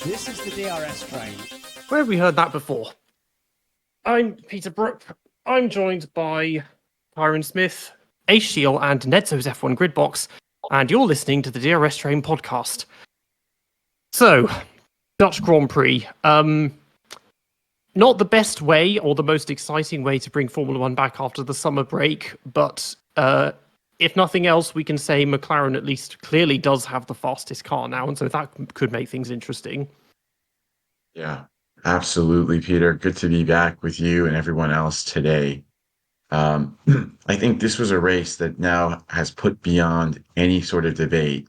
This is the DRS train. Where have we heard that before? I'm Peter Brook. I'm joined by Ciaron Smith, Ace Shield, and Nedzo's F1 Gridbox, and you're listening to the DRS Train podcast. So, Dutch Grand Prix. Not the best way or the most exciting way to bring Formula One back after the summer break, but if nothing else, we can say McLaren at least clearly does have the fastest car now, and so that could make things interesting. Yeah, absolutely, Peter. Good to be back with you and everyone else today. I think this was a race that now has put beyond any sort of debate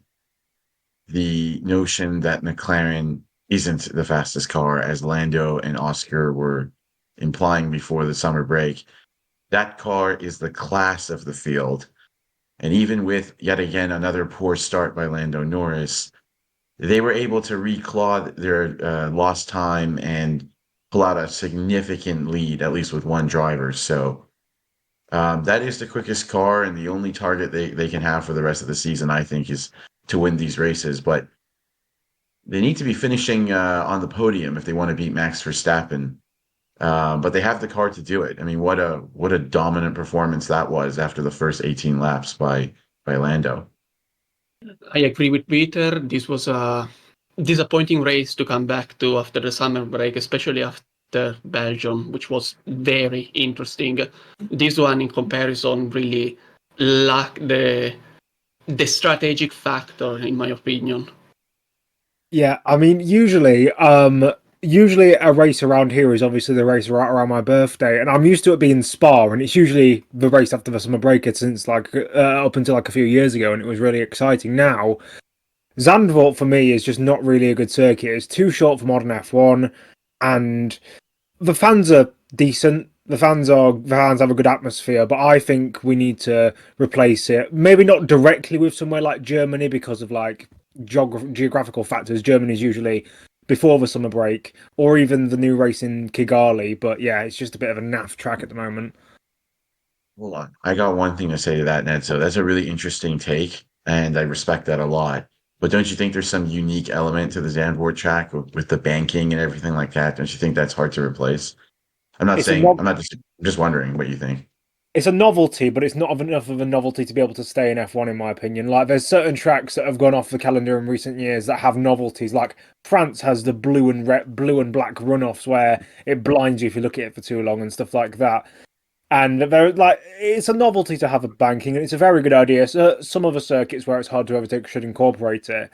the notion that McLaren isn't the fastest car, as Lando and Oscar were implying before the summer break. That car is the class of the field. And even with yet again another poor start by Lando Norris, they were able to reclaw their lost time and pull out a significant lead, at least with one driver. So that is the quickest car, and the only target they can have for the rest of the season, I think, is to win these races. But they need to be finishing on the podium if they want to beat Max Verstappen. But they have the car to do it. I mean, what a dominant performance that was after the first 18 laps by Lando. I agree with Peter. This was a disappointing race to come back to after the summer break, especially after Belgium, which was very interesting. This one, in comparison, really lacked the strategic factor, in my opinion. Yeah, I mean, usually a race around here is obviously the race right around my birthday, and I'm used to it being Spa, and it's usually the race after the summer break since up until a few years ago, and it was really exciting. Now, Zandvoort for me is just not really a good circuit. It's too short for modern F1, and the fans are decent. The fans have a good atmosphere, but I think we need to replace it. Maybe not directly with somewhere like Germany because of geographical factors. Germany's usually before the summer break, or even the new race in Kigali. But yeah, it's just a bit of a naff track at the moment. Hold on. I got one thing to say to that, Ned. So that's a really interesting take, and I respect that a lot. But don't you think there's some unique element to the Zandvoort track with the banking and everything like that? Don't you think that's hard to replace? I'm not saying, I'm not just wondering what you think. It's a novelty, but it's not enough of a novelty to be able to stay in F1, in my opinion. Like, there's certain tracks that have gone off the calendar in recent years that have novelties. Like, France has the blue and black runoffs where it blinds you if you look at it for too long and stuff like that. And they're like, it's a novelty to have a banking, and it's a very good idea. So some other circuits where it's hard to overtake should incorporate it.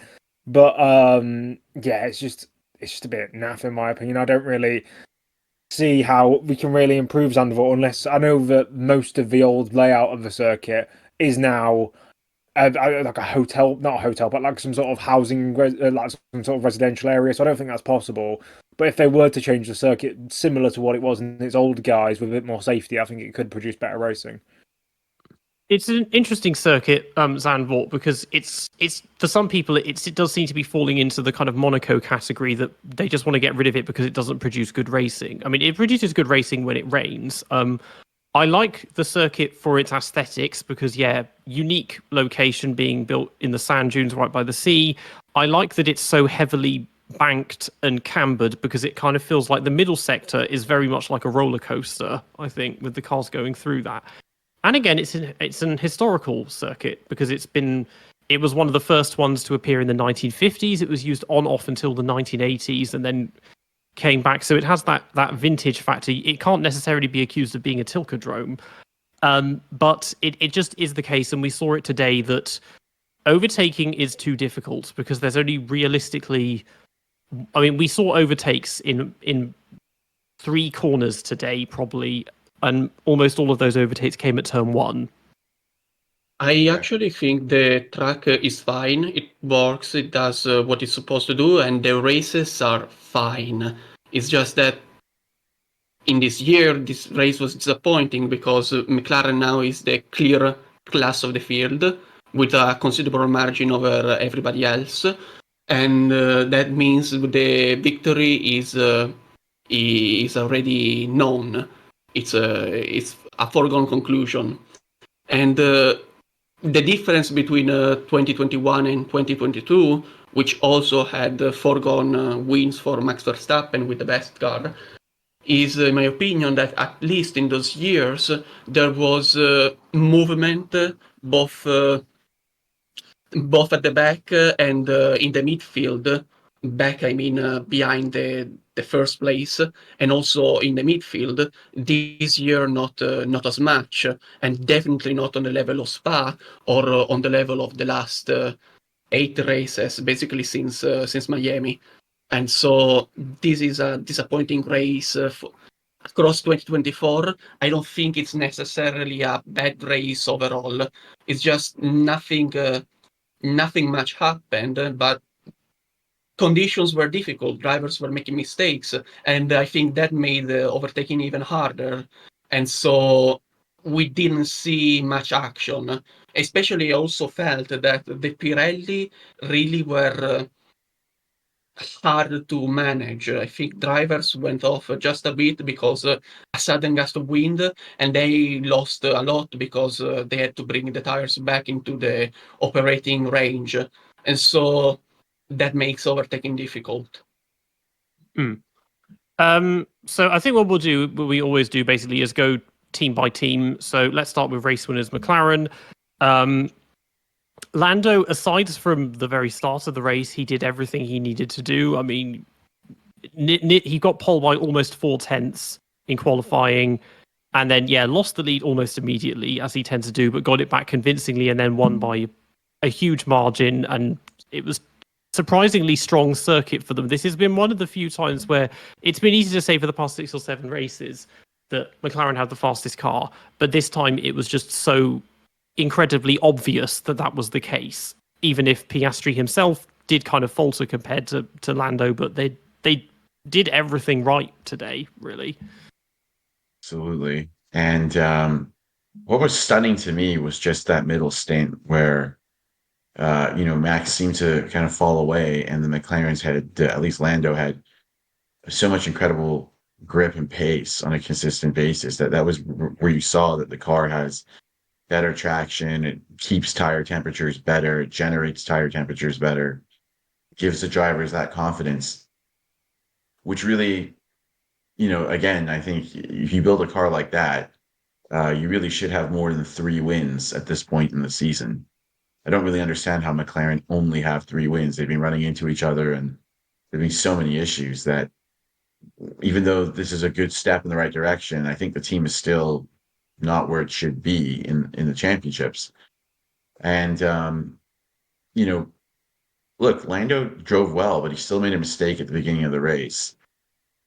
But yeah, it's just a bit naff, in my opinion. I don't really see how we can really improve Zandvoort unless I know that most of the old layout of the circuit is now like a hotel, not a hotel, but like some sort of housing, like some sort of residential area. So I don't think that's possible. But if they were to change the circuit similar to what it was in its old guise with a bit more safety, I think it could produce better racing. It's an interesting circuit, Zandvoort, because it's for some people it does seem to be falling into the kind of Monaco category that they just want to get rid of it because it doesn't produce good racing. I mean, it produces good racing when it rains. I like the circuit for its aesthetics because, yeah, unique location being built in the sand dunes right by the sea. I like that it's so heavily banked and cambered because it kind of feels like the middle sector is very much like a roller coaster, I think, with the cars going through that. And again, it's an historical circuit because it was one of the first ones to appear in the 1950s. It was used on off until the 1980s and then came back. So it has that vintage factor. It can't necessarily be accused of being a Tilkodrome. But it just is the case, and we saw it today, that overtaking is too difficult because there's only realistically... I mean, we saw overtakes in 3 corners today, probably, and almost all of those overtakes came at turn 1. I actually think the track is fine. It works. It does what it's supposed to do, and the races are fine. It's just that in this year, this race was disappointing because McLaren now is the clear class of the field with a considerable margin over everybody else, and that means the victory is already known. It's a foregone conclusion, and the difference between 2021 and 2022, which also had foregone wins for Max Verstappen with the best car, is, in my opinion, that at least in those years there was movement both both at the back and in the midfield. Back, I mean, behind the first place, and also in the midfield. This year, not as much, and definitely not on the level of Spa or on the level of the last 8 races, basically since Miami. And so this is a disappointing race across 2024. I don't think it's necessarily a bad race overall. It's just nothing much happened, but conditions were difficult. Drivers were making mistakes, and I think that made the overtaking even harder. And so we didn't see much action. Especially, I also felt that the Pirelli really were hard to manage. I think drivers went off just a bit because a sudden gust of wind, and they lost a lot because they had to bring the tires back into the operating range. And so that makes overtaking difficult. So I think what we'll do, what we always do basically, is go team by team. So let's start with race winners McLaren. Lando, aside from the very start of the race, he did everything he needed to do. I mean, he got pole by almost 4/10 in qualifying, and then lost the lead almost immediately, as he tends to do, but got it back convincingly, and then won by a huge margin. And it was surprisingly strong circuit for them. This has been one of the few times where it's been easy to say for the past 6 or 7 races that McLaren had the fastest car, but this time it was just so incredibly obvious that that was the case, even if Piastri himself did kind of falter compared to Lando, but they did everything right today, really. Absolutely. And what was stunning to me was just that middle stint where Max seemed to kind of fall away, and the McLarens had, at least Lando had, so much incredible grip and pace on a consistent basis that was where you saw that the car has better traction, it keeps tire temperatures better, it generates tire temperatures better, gives the drivers that confidence, which really, again, I think if you build a car like that, you really should have more than 3 wins at this point in the season. I don't really understand how McLaren only have 3 wins. They've been running into each other, and there have been so many issues that even though this is a good step in the right direction, I think the team is still not where it should be in the championships. And, look, Lando drove well, but he still made a mistake at the beginning of the race.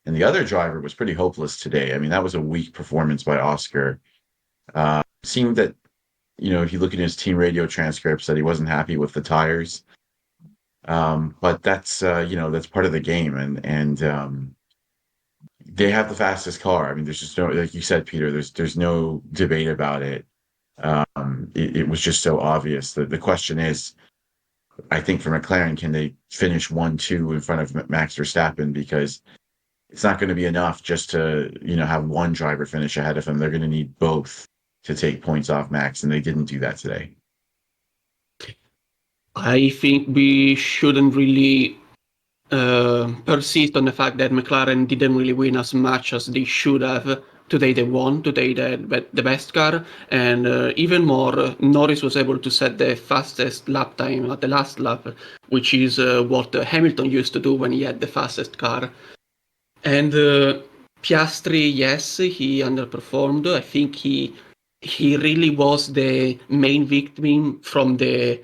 And the other driver was pretty hopeless today. I mean, that was a weak performance by Oscar. Seemed that, if you look at his team radio transcripts, that he wasn't happy with the tires. But that's, that's part of the game. And they have the fastest car. I mean, there's just no, like you said, Peter, there's no debate about it. It was just so obvious. The question is, I think for McLaren, can they finish 1-2 in front of Max Verstappen? Because it's not going to be enough just to, have one driver finish ahead of him. They're going to need both to take points off Max, and they didn't do that today. I think we shouldn't really persist on the fact that McLaren didn't really win as much as they should have. Today they won. Today they had the best car, and even more, Norris was able to set the fastest lap time at the last lap, which is what Hamilton used to do when he had the fastest car. And Piastri, yes, he underperformed. I think he really was the main victim from the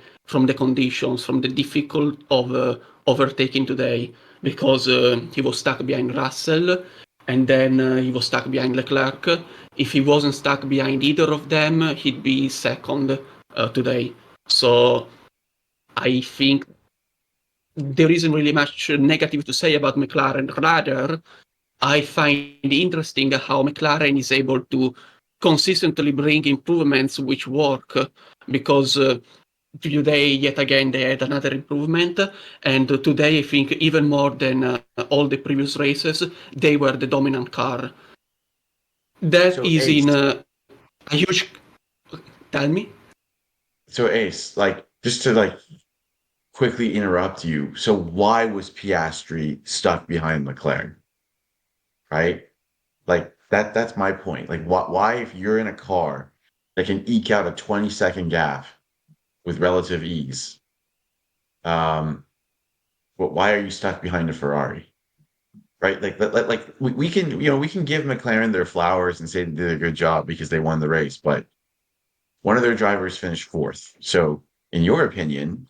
conditions, from the difficult of overtaking today, because he was stuck behind Russell, and then he was stuck behind Leclerc. If he wasn't stuck behind either of them, he'd be second today. So I think there isn't really much negative to say about McLaren. Rather, I find interesting how McLaren is able to consistently bring improvements which work, because today, yet again, they had another improvement, and today I think even more than all the previous races, they were the dominant car. That So, is Ace, in a huge... Tell me? So Ace, like just to like quickly interrupt you. So why was Piastri stuck behind Leclerc? Right? Like that's my point. Like why if you're in a car that can eke out a 20-second gap with relative ease, but why are you stuck behind a Ferrari? Right? Like we can, we can give McLaren their flowers and say they did a good job because they won the race, but one of their drivers finished fourth. So in your opinion,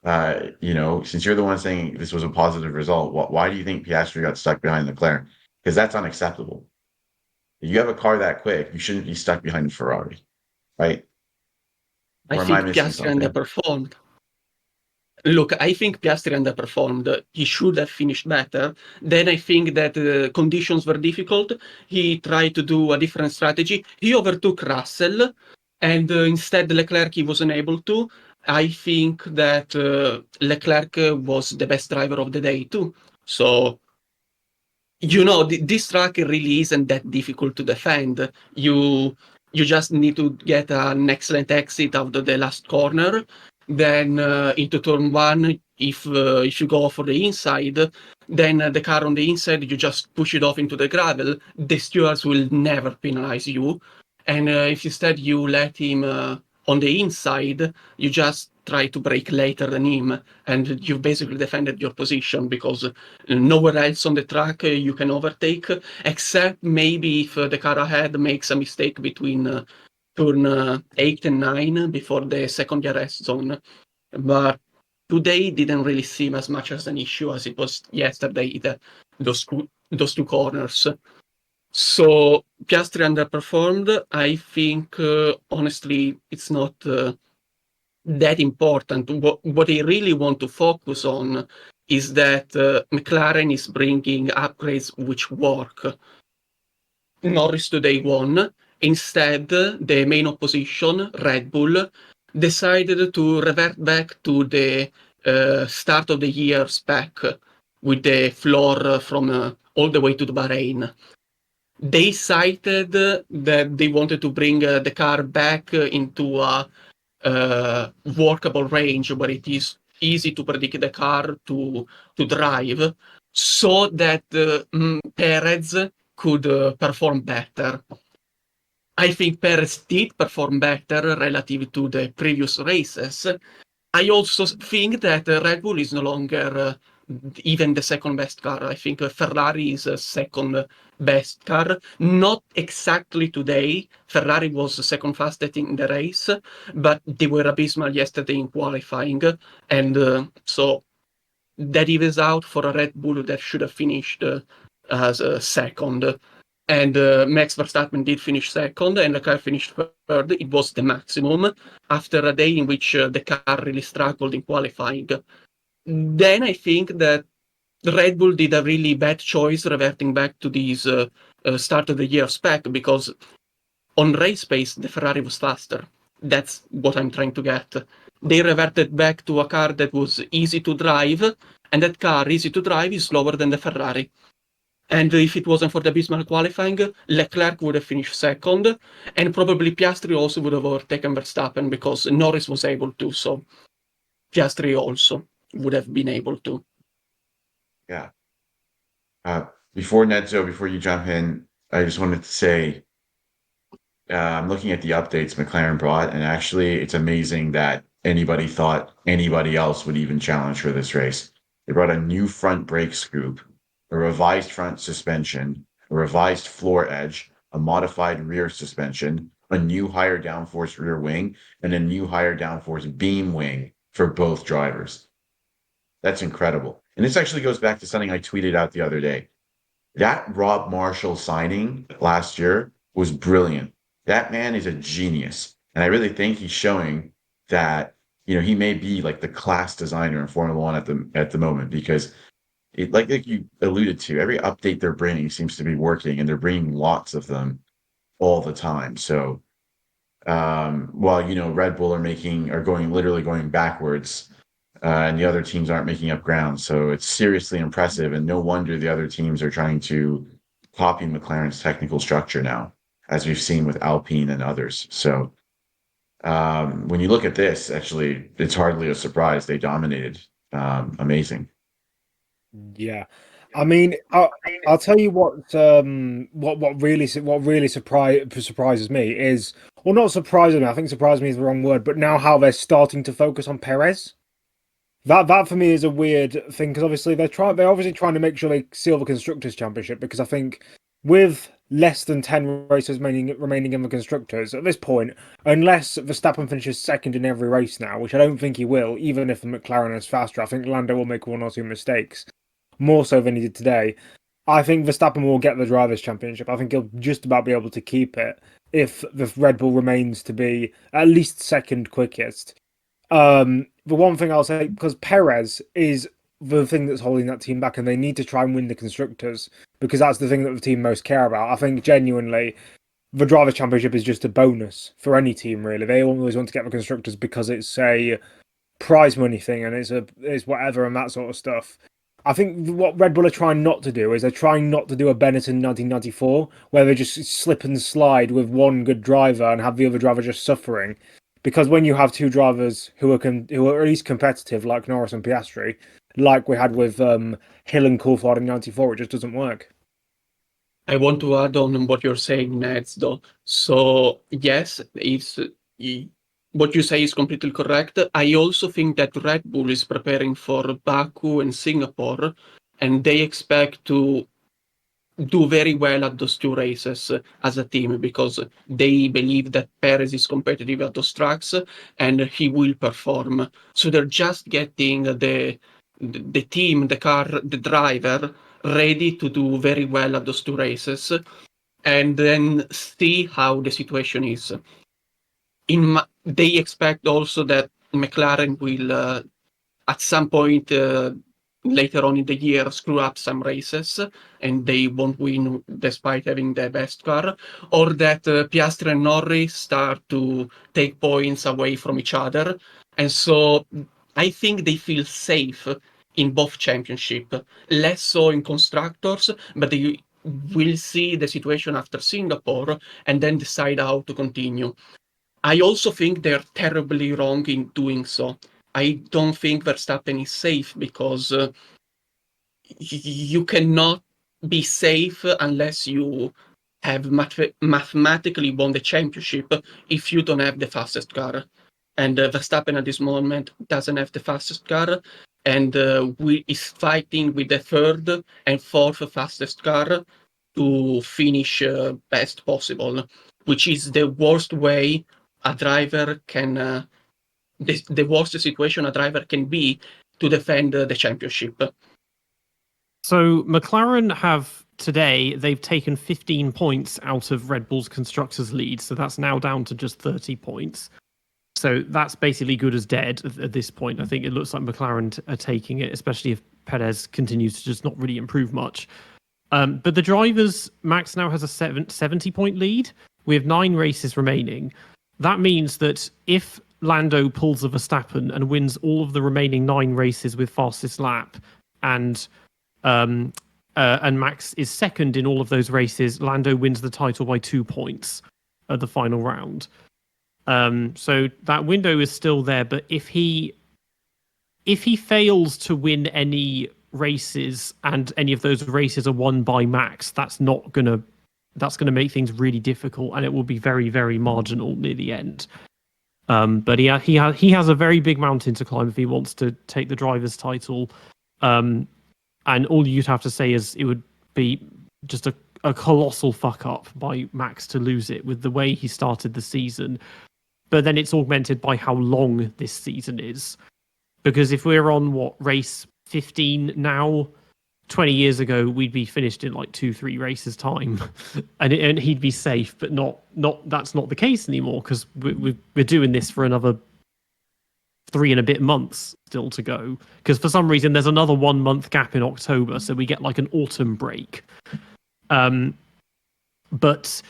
since you're the one saying this was a positive result, why do you think Piastri got stuck behind Leclerc? Because that's unacceptable. If you have a car that quick, you shouldn't be stuck behind a Ferrari, right? I Or am I think missing Piastri something? underperformed. Look, I think Piastri underperformed. He should have finished better. Then I think that conditions were difficult. He tried to do a different strategy. He overtook Russell, and instead Leclerc he wasn't able to. I think that Leclerc was the best driver of the day too. So this track really isn't that difficult to defend. You just need to get an excellent exit out of the last corner. Then into turn one, if you go for the inside, then the car on the inside, you just push it off into the gravel. The stewards will never penalize you. And if instead you let him on the inside, you just try to brake later than him, and you've basically defended your position because nowhere else on the track you can overtake, except maybe if the car ahead makes a mistake between turn 8 and 9 before the second DRS zone. But today didn't really seem as much as an issue as it was yesterday, those two corners. So Piastri underperformed. I think, honestly, it's not that important. What I really want to focus on is that McLaren is bringing upgrades which work. Norris today won. Instead, the main opposition, Red Bull, decided to revert back to the start of the year spec with the floor from all the way to the Bahrain. They cited that they wanted to bring the car back into a workable range where it is easy to predict the car to drive, so that Perez could perform better. I think Perez did perform better relative to the previous races. I also think that Red Bull is no longer even the second best car. I think Ferrari is a second best car. Not exactly today. Ferrari was second fastest in the race, but they were abysmal yesterday in qualifying. And so that evens out for a Red Bull that should have finished as second. And Max Verstappen did finish second, and Leclerc finished third. It was the maximum after a day in which the car really struggled in qualifying. Then I think that Red Bull did a really bad choice reverting back to these start of the year spec, because on race pace, the Ferrari was faster. That's what I'm trying to get. They reverted back to a car that was easy to drive, and that car, easy to drive, is slower than the Ferrari. And if it wasn't for the abysmal qualifying, Leclerc would have finished second, and probably Piastri also would have overtaken Verstappen because Norris was able to, so Piastri also would have been able to. Yeah. Before Nedzo, before you jump in, I just wanted to say I'm looking at the updates McLaren brought, and actually, it's amazing that anybody thought anybody else would even challenge for this race. They brought a new front brake scoop, a revised front suspension, a revised floor edge, a modified rear suspension, a new higher downforce rear wing, and a new higher downforce beam wing for both drivers. That's incredible. And this actually goes back to something I tweeted out the other day. That Rob Marshall signing last year was brilliant. That man is a genius. And I really think he's showing that, he may be like the class designer in Formula One at the moment, because like you alluded to, every update they're bringing seems to be working, and they're bringing lots of them all the time. So while Red Bull are literally going backwards, and the other teams aren't making up ground. So it's seriously impressive, and no wonder the other teams are trying to copy McLaren's technical structure now, as we've seen with Alpine and others. So When you look at this, actually, it's hardly a surprise. They dominated. Amazing. Yeah, I mean, I'll tell you what really surprises me is, well, not surprising me. I think surprise me is the wrong word, but now how they're starting to focus on Perez. That for me is a weird thing because obviously they're obviously trying to make sure they seal the constructors championship, because I think with less than 10 races remaining in the constructors at this point, unless Verstappen finishes second in every race now, which I don't think he will, even if the McLaren is faster, I think Lando will make one or two mistakes, more so than he did today. I think Verstappen will get the Drivers' Championship. I think he'll just about be able to keep it if the Red Bull remains to be at least second quickest. The one thing I'll say, because Perez is the thing that's holding that team back, and they need to try and win the constructors because that's the thing that the team most care about. I think genuinely, the Drivers' Championship is just a bonus for any team. Really, they always want to get the constructors because it's a prize money thing and it's whatever and that sort of stuff. I think what Red Bull are trying not to do is they're trying not to do a Benetton 1994 where they just slip and slide with one good driver and have the other driver just suffering. Because when you have two drivers who are at least competitive, like Norris and Piastri, like we had with Hill and Coulthard in '94, it just doesn't work. I want to add on what you're saying, Neds, though. So yes, what you say is completely correct. I also think that Red Bull is preparing for Baku and Singapore, and they expect to do very well at those two races as a team because they believe that Perez is competitive at those tracks and he will perform. So they're just getting the team, the car, the driver ready to do very well at those two races and then see how the situation is. They expect also that McLaren will at some point later on in the year screw up some races and they won't win despite having the best car, or that Piastri and Norris start to take points away from each other. And so I think they feel safe in both championships, less so in constructors, but they will see the situation after Singapore and then decide how to continue. I also think they're terribly wrong in doing so. I don't think Verstappen is safe because you cannot be safe unless you have mathematically won the championship if you don't have the fastest car. And Verstappen at this moment doesn't have the fastest car and is fighting with the third and fourth fastest car to finish best possible, which is the worst way a driver can the worst situation a driver can be to defend the championship. So McLaren have today, they've taken 15 points out of Red Bull's constructors lead. So that's now down to just 30 points. So that's basically good as dead at this point. I think it looks like McLaren are taking it, especially if Perez continues to just not really improve much. But the drivers, Max now has a 70-point lead. We have 9 races remaining. That means that if Lando pulls a Verstappen and wins all of the remaining 9 races with fastest lap, and Max is second in all of those races, Lando wins the title by 2 points at the final round. So that window is still there, but if he fails to win any races and any of those races are won by Max, that's gonna make things really difficult, and it will be very, very marginal near the end. But he has a very big mountain to climb if he wants to take the driver's title. And all you'd have to say is it would be just a colossal fuck up by Max to lose it with the way he started the season. But then it's augmented by how long this season is. Because if we're on race 15 now, 20 years ago we'd be finished in like 2-3 races time, and he'd be safe. But not that's not the case anymore because we're doing this for another 3 and a bit months still to go. Because for some reason there's another 1 month gap in October, so we get like an autumn break. But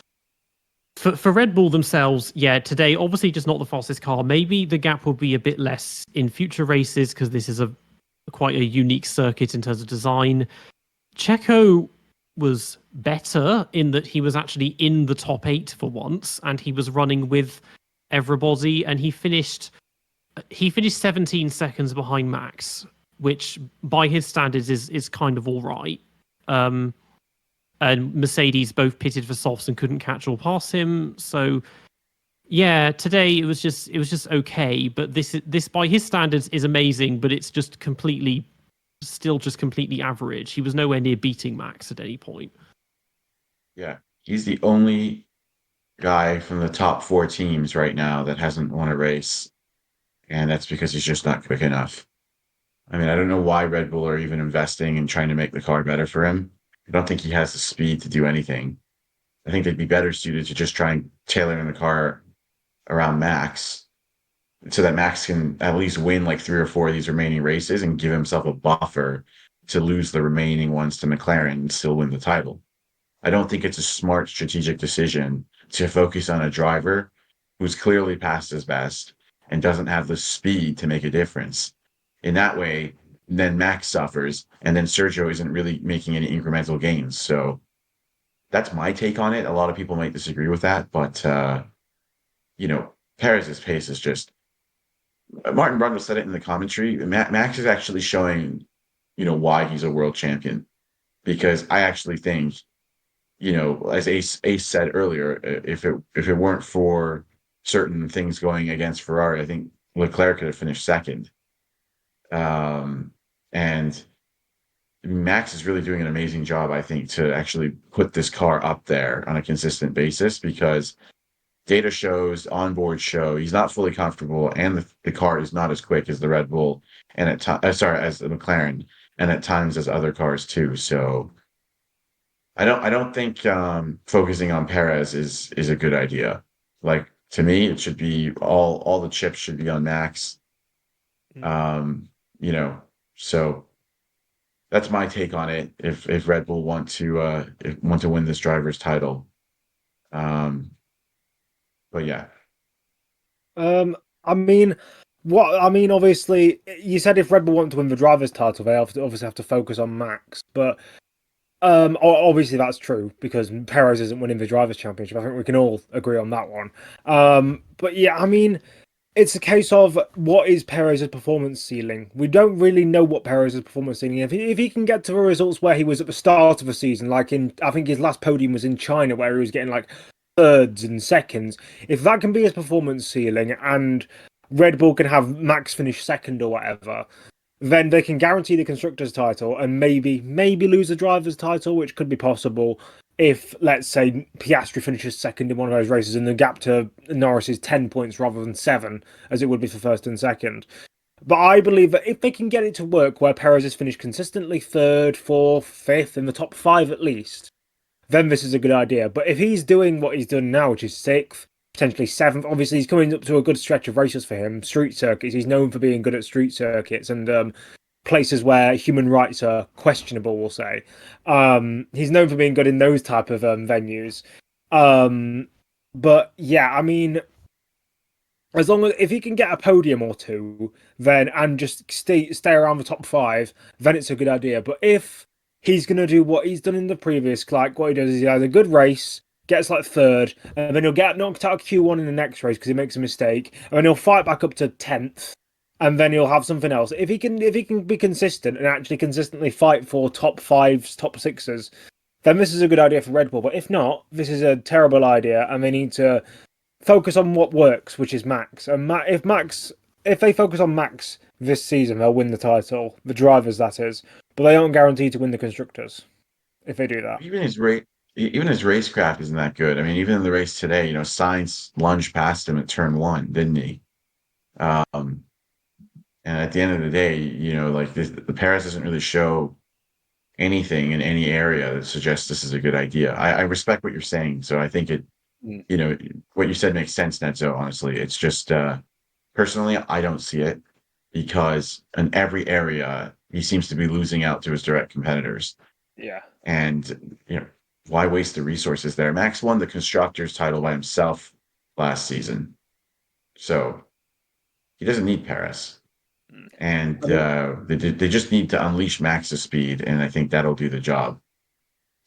for Red Bull themselves, yeah, today obviously just not the fastest car. Maybe the gap will be a bit less in future races because this is quite a unique circuit in terms of design. Checo was better in that he was actually in the top 8 for once, and he was running with everybody, and he finished 17 seconds behind Max, which by his standards is kind of all right. And Mercedes both pitted for softs and couldn't catch or pass him. So yeah, today it was just okay, but this by his standards is amazing, but it's just completely average. He was nowhere near beating Max at any point. Yeah, he's the only guy from the top 4 teams right now that hasn't won a race, and that's because he's just not quick enough. I mean, I don't know why Red Bull are even investing in trying to make the car better for him. I don't think he has the speed to do anything. I think they'd be better suited to just try and tailor in the car around Max so that Max can at least win like 3 or 4 of these remaining races and give himself a buffer to lose the remaining ones to McLaren and still win the title. I don't think it's a smart strategic decision to focus on a driver who's clearly past his best and doesn't have the speed to make a difference. In that way, then Max suffers, and then Sergio isn't really making any incremental gains. So that's my take on it. A lot of people might disagree with that, but Perez's pace is just. Martin Brundle said it in the commentary. Max is actually showing, why he's a world champion, because I actually think, as Ace said earlier, if it weren't for certain things going against Ferrari, I think Leclerc could have finished second. And Max is really doing an amazing job, I think, to actually put this car up there on a consistent basis, because data shows, onboard show, he's not fully comfortable, and the car is not as quick as the Red Bull and as the McLaren, and at times as other cars too. So I don't think focusing on Perez is a good idea. Like, to me, it should be all the chips should be on Max. So that's my take on it. If Red Bull want to win this driver's title, but yeah. Obviously, you said if Red Bull want to win the drivers' title, they obviously have to focus on Max. But obviously that's true, because Perez isn't winning the drivers' championship. I think we can all agree on that one. But yeah, it's a case of what is Perez's performance ceiling. We don't really know what Perez's performance ceiling is. If he can get to the results where he was at the start of the season, like I think his last podium was in China, where he was getting like thirds and seconds. If that can be his performance ceiling, and Red Bull can have Max finish second or whatever, then they can guarantee the constructors' title and maybe lose the drivers' title, which could be possible if, let's say, Piastri finishes second in one of those races and the gap to Norris is 10 points rather than 7, as it would be for first and second. But I believe that if they can get it to work where Perez is finished consistently 3rd, 4th, 5th, in the top 5 at least, then this is a good idea. But if he's doing what he's done now, which is 6th, potentially 7th, obviously he's coming up to a good stretch of races for him, street circuits. He's known for being good at street circuits and places where human rights are questionable, we'll say. He's known for being good in those type of venues. But yeah, as long as if he can get a podium or two, then and just stay around the top 5, then it's a good idea. But if he's gonna do what he's done in the previous, like what he does is he has a good race, gets like 3rd, and then he'll get knocked out of Q1 in the next race because he makes a mistake, and then he'll fight back up to 10th, and then he'll have something else. If he can be consistent and actually consistently fight for top 5s, top 6s, then this is a good idea for Red Bull. But if not, this is a terrible idea, and they need to focus on what works, which is Max. And if they focus on Max this season, they'll win the title, the drivers that is. But they aren't guaranteed to win the constructors if they do that. Even his racecraft isn't that good. Even in the race today, Sainz lunged past him at turn 1, didn't he? And at the end of the day, the Perez doesn't really show anything in any area that suggests this is a good idea. I respect what you're saying, so I think it, what you said makes sense, Netzo. Honestly, it's just personally, I don't see it, because in every area he seems to be losing out to his direct competitors. Yeah, and why waste the resources there? Max won the constructors' title by himself last season, so he doesn't need Perez. And they just need to unleash Max's speed, and I think that'll do the job.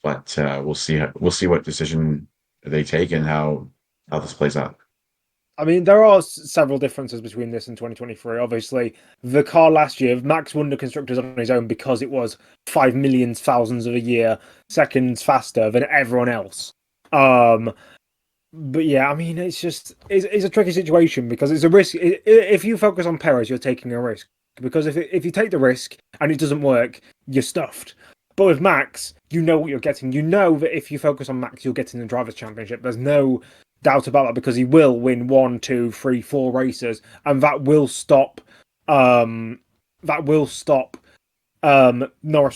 But we'll see what decision they take and how this plays out. I mean, there are several differences between this and 2023. Obviously, the car last year, Max won the constructors on his own because it was 5 million thousands of a year seconds faster than everyone else. But yeah, I mean, it's a tricky situation because it's a risk. If you focus on Perez, you're taking a risk, because if you take the risk and it doesn't work, you're stuffed. But with Max, you know what you're getting. You know that if you focus on Max, you're getting the Drivers' Championship. There's no doubt about that, because he will win 1, 2, 3, 4 races, and that will stop Norris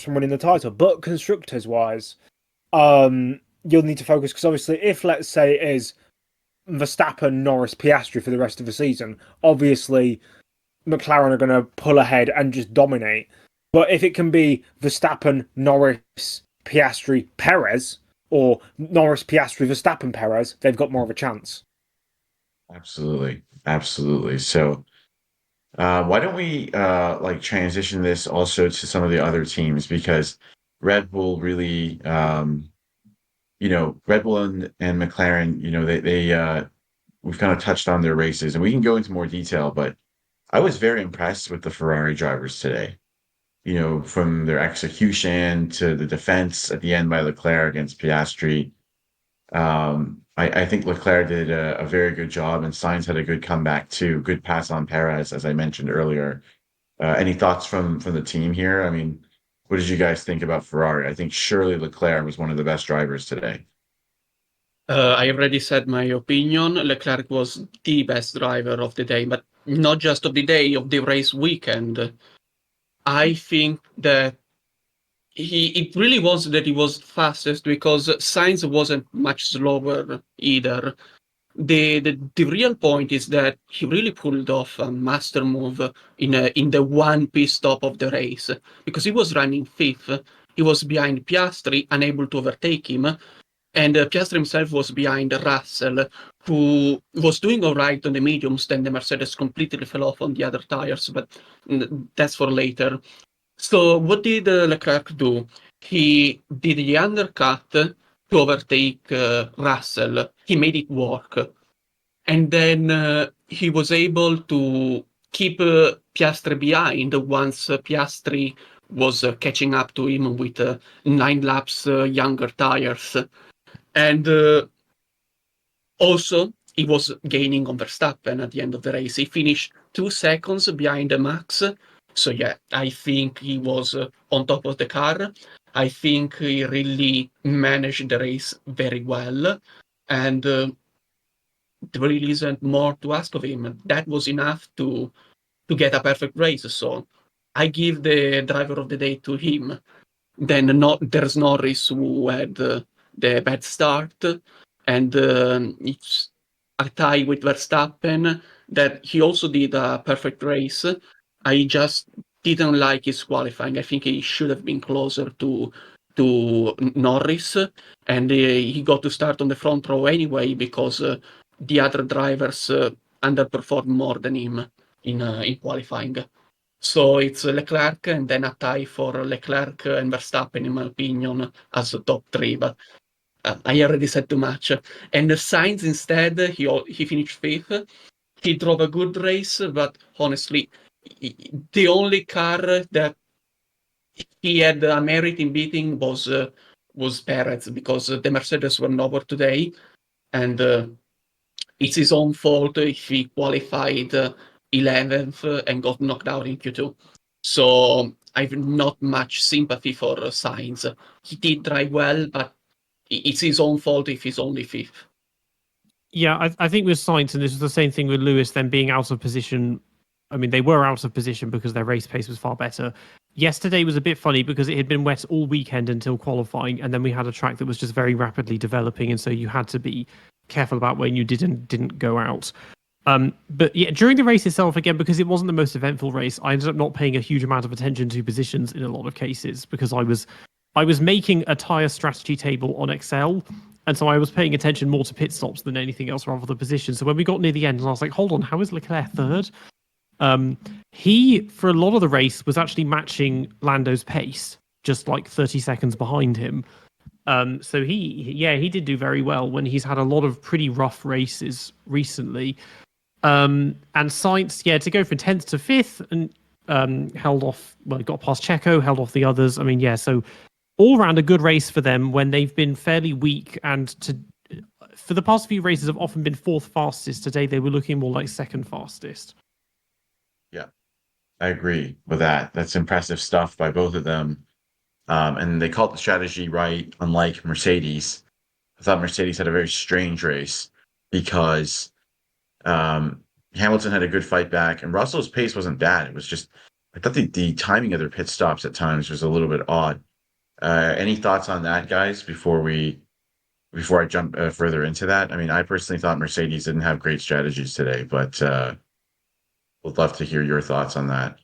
from winning the title. But constructors wise, you'll need to focus, because obviously, if let's say it is Verstappen, Norris, Piastri for the rest of the season, obviously McLaren are going to pull ahead and just dominate. But if it can be Verstappen, Norris, Piastri, Perez, or Norris, Piastri, Verstappen, Perez, they've got more of a chance. Absolutely. Absolutely. So why don't we transition this also to some of the other teams, because Red Bull really Red Bull and McLaren, they we've kind of touched on their races, and we can go into more detail, but I was very impressed with the Ferrari drivers today. From their execution to the defense at the end by Leclerc against Piastri. I think Leclerc did a very good job, and Sainz had a good comeback too. Good pass on Perez, as I mentioned earlier. Any thoughts from the team here? I mean, what did you guys think about Ferrari? I think surely Leclerc was one of the best drivers today. I already said my opinion. Leclerc was the best driver of the day, but not just of the day, of the race weekend. I think that it really was that he was fastest, because Sainz wasn't much slower either. The real point is that he really pulled off a master move in the one pit stop of the race, because he was running fifth. He was behind Piastri, unable to overtake him, and Piastri himself was behind Russell, who was doing all right on the mediums. Then the Mercedes completely fell off on the other tires, but that's for later. So what did Leclerc do? He did the undercut to overtake Russell. He made it work. And then he was able to keep Piastri behind once Piastri was catching up to him with 9 laps younger tires. And also, he was gaining on Verstappen at the end of the race. He finished 2 seconds behind Max. So yeah, I think he was on top of the car. I think he really managed the race very well. And there really isn't more to ask of him. That was enough to get a perfect race. So I give the driver of the day to him. Then there's Norris, who had the bad start, and it's a tie with Verstappen, that he also did a perfect race. I just didn't like his qualifying. I think he should have been closer to Norris, and he got to start on the front row anyway, because the other drivers underperformed more than him in qualifying. So it's Leclerc, and then a tie for Leclerc and Verstappen, in my opinion, as a top 3. But I already said too much. And Sainz, instead, he finished 5th. He drove a good race, but honestly, the only car that he had a merit in beating was Perez, because the Mercedes were nowhere today, and it's his own fault if he qualified 11th and got knocked out in Q2. So I've not much sympathy for Sainz. He did drive well, but it's his own fault if he's only 5th. Yeah, I think with Sainz, and this was the same thing with Lewis, them being out of position. I mean, they were out of position because their race pace was far better. Yesterday was a bit funny because it had been wet all weekend until qualifying, and then we had a track that was just very rapidly developing, and so you had to be careful about when you didn't go out. But yeah, during the race itself, again, because it wasn't the most eventful race, I ended up not paying a huge amount of attention to positions in a lot of cases, because I was making a tyre strategy table on Excel, and so I was paying attention more to pit stops than anything else rather than position. So when we got near the end, and I was like, hold on, how is Leclerc 3rd? He, for a lot of the race, was actually matching Lando's pace, just like 30 seconds behind him. So he did do very well when he's had a lot of pretty rough races recently. And Sainz, to go from 10th to 5th and held off, got past Checo, held off the others. I mean, so all around a good race for them when they've been fairly weak, and for the past few races have often been 4th fastest. Today they were looking more like 2nd fastest. Yeah, I agree with that. That's impressive stuff by both of them. And they called the strategy right, unlike Mercedes. I thought Mercedes had a very strange race because Hamilton had a good fight back, and Russell's pace wasn't bad. It was just, I thought the timing of their pit stops at times was a little bit odd. Any thoughts on that, guys, before I jump further into that? I mean, I personally thought Mercedes didn't have great strategies today, but would love to hear your thoughts on that.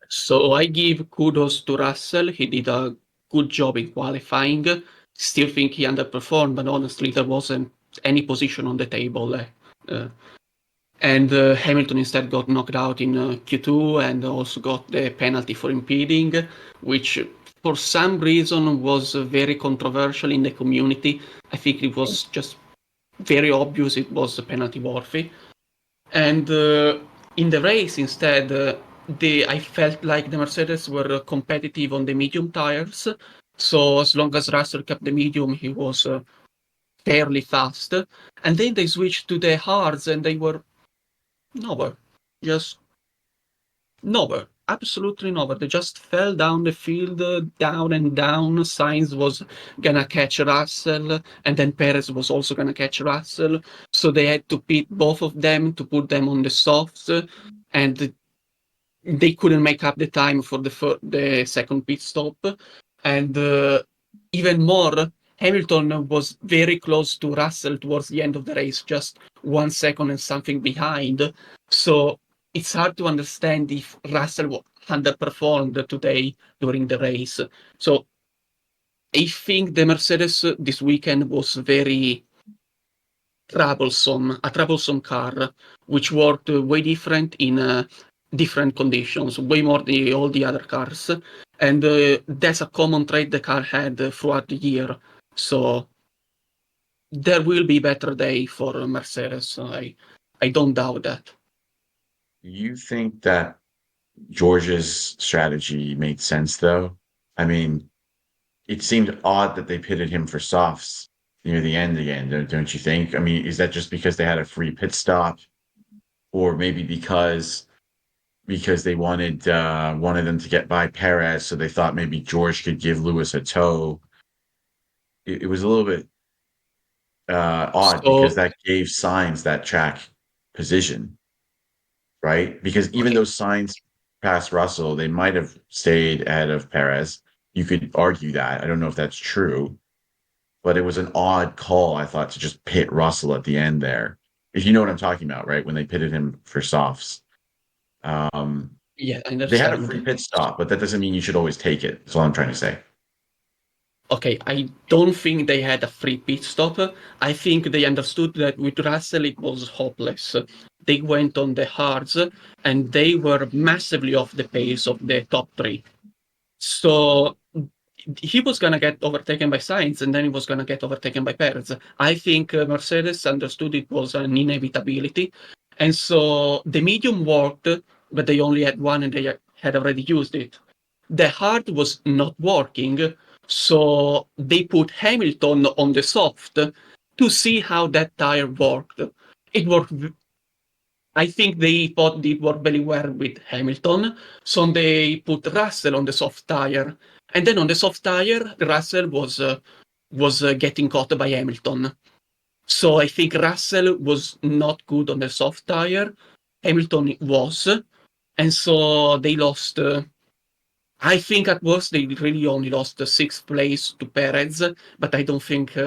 So I give kudos to Russell. He did a good job in qualifying. Still think he underperformed, but honestly, there wasn't any position on the table. And Hamilton instead got knocked out in Q2 and also got the penalty for impeding, which for some reason was very controversial in the community. I think it was just very obvious it was a penalty worthy. And in the race instead, I felt like the Mercedes were competitive on the medium tires. So as long as Russell kept the medium, he was fairly fast. And then they switched to the hards and they were nowhere. Just nowhere. Absolutely nowhere. They just fell down the field, down and down. Sainz was gonna catch Russell, and then Perez was also gonna catch Russell. So they had to pit both of them to put them on the softs, and they couldn't make up the time for the second pit stop. And even more, Hamilton was very close to Russell towards the end of the race, just 1 second and something behind. So it's hard to understand if Russell underperformed today during the race. So I think the Mercedes this weekend was very troublesome, a troublesome car, which worked way different in different conditions, way more than all the other cars. And that's a common trait the car had throughout the year. So there will be better day for Mercedes. I don't doubt that. You think that George's strategy made sense, though? I mean, it seemed odd that they pitted him for softs near the end again, don't you think? I mean, is that just because they had a free pit stop, or maybe because they wanted them to get by Perez, so they thought maybe George could give Lewis a tow? It was a little bit odd because So, that gave Sainz that track position, right? Because even okay, though Sainz passed Russell, they might have stayed ahead of Perez. You could argue that. I don't know if that's true, but it was an odd call, I thought, to just pit Russell at the end there. If you know what I'm talking about, right? When they pitted him for softs. yeah, I They had a free understand. pit stop, but that doesn't mean you should always take it. That's all I'm trying to say. Okay, I don't think they had a free pit stop. I think they understood that with Russell it was hopeless. They went on the hards and they were massively off the pace of the top three. So he was going to get overtaken by Sainz and then he was going to get overtaken by Perez. I think Mercedes understood it was an inevitability. And so the medium worked, but they only had one and they had already used it. The hard was not working, so they put Hamilton on the soft to see how that tire worked. It worked. I think they thought it worked very well with Hamilton, so they put Russell on the soft tire, and then on the soft tire, Russell was getting caught by Hamilton. So I think Russell was not good on the soft tire. Hamilton was, and so they lost. I think at worst they really only lost the 6th place to Perez, but I don't think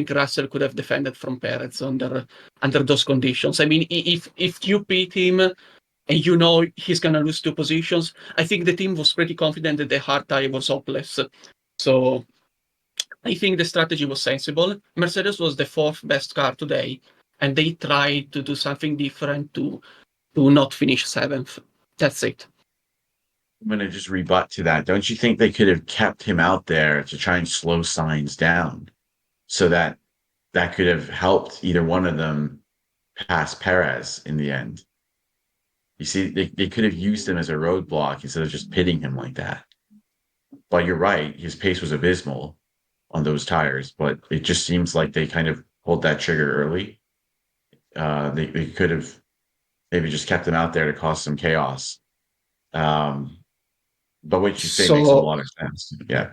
Russell could have defended from Perez under those conditions. I mean, if you beat him and you know he's gonna lose 2 positions, I think the team was pretty confident that the hard tire was hopeless. So I think the strategy was sensible. Mercedes was the 4th best car today, and they tried to do something different to not finish 7th. That's it. I'm going to just rebut to that. Don't you think they could have kept him out there to try and slow Sainz down so that could have helped either one of them past Perez in the end. You see, they could have used him as a roadblock instead of just pitting him like that. But you're right, his pace was abysmal on those tires, but it just seems like they kind of pulled that trigger early. They could have maybe just kept him out there to cause some chaos. Um, but what you say makes a So, lot of sense. Yeah.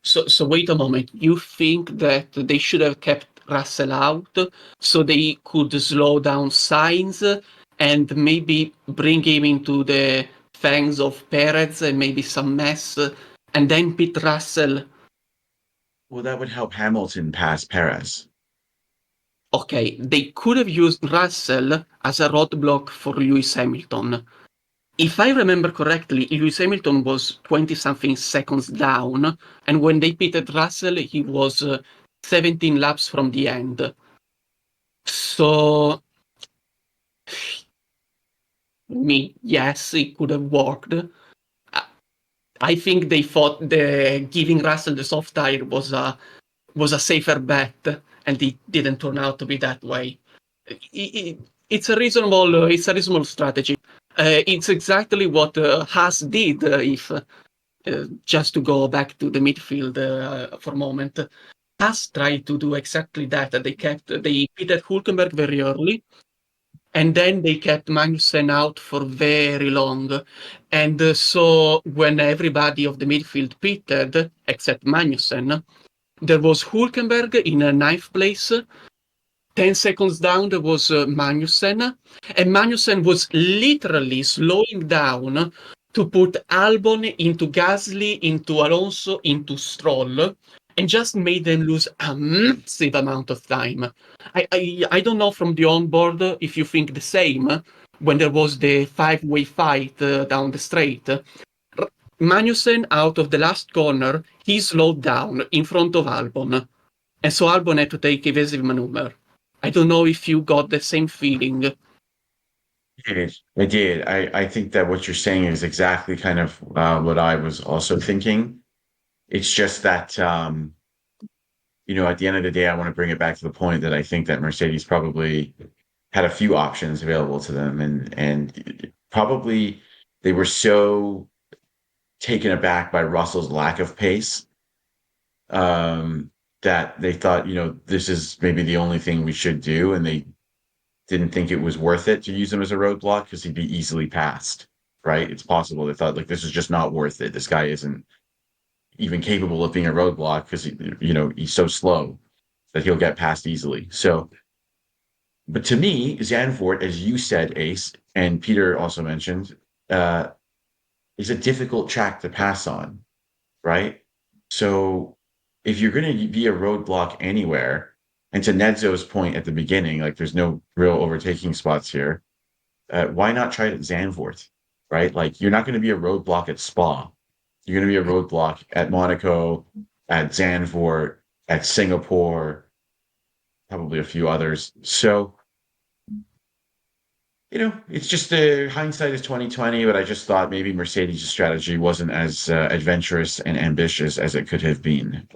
so wait a moment. You think that they should have kept Russell out so they could slow down Sainz and maybe bring him into the fangs of Perez and maybe some mess, and then pit Russell? Well, that would help Hamilton pass Perez. Okay, they could have used Russell as a roadblock for Lewis Hamilton. If I remember correctly, Lewis Hamilton was 20-something seconds down, and when they pitted Russell, he was 17 laps from the end. So, yes, it could have worked. I think they thought giving Russell the soft tire was a safer bet, and it didn't turn out to be that way. It's a reasonable strategy. It's exactly what Haas did. If just to go back to the midfield for a moment, Haas tried to do exactly that. They pitted Hülkenberg very early, and then they kept Magnussen out for very long. And so when everybody of the midfield pitted, except Magnussen, there was Hülkenberg in ninth place. 10 seconds down, there was Magnussen. And Magnussen was literally slowing down to put Albon into Gasly, into Alonso, into Stroll, and just made them lose a massive amount of time. I don't know from the onboard if you think the same when there was the five-way fight down the straight. Magnussen, out of the last corner, he slowed down in front of Albon. And so Albon had to take evasive maneuver. I don't know if you got the same feeling. I did. I think that what you're saying is exactly kind of what I was also thinking. It's just that, at the end of the day, I want to bring it back to the point that I think that Mercedes probably had a few options available to them, and probably they were so taken aback by Russell's lack of pace that they thought, this is maybe the only thing we should do, and they didn't think it was worth it to use him as a roadblock because he'd be easily passed, right? It's possible they thought, like, this is just not worth it. This guy isn't even capable of being a roadblock because he's so slow that he'll get past easily. So, but to me, Zandvoort, as you said, Ace, and Peter also mentioned, is a difficult track to pass on, right? So if you're going to be a roadblock anywhere, and to Nedzo's point at the beginning, like there's no real overtaking spots here, why not try it at Zandvoort, right? Like you're not going to be a roadblock at Spa. You're going to be a roadblock at Monaco, at Zandvoort, at Singapore, probably a few others. So, it's just hindsight is 2020, but I just thought maybe Mercedes' strategy wasn't as adventurous and ambitious as it could have been.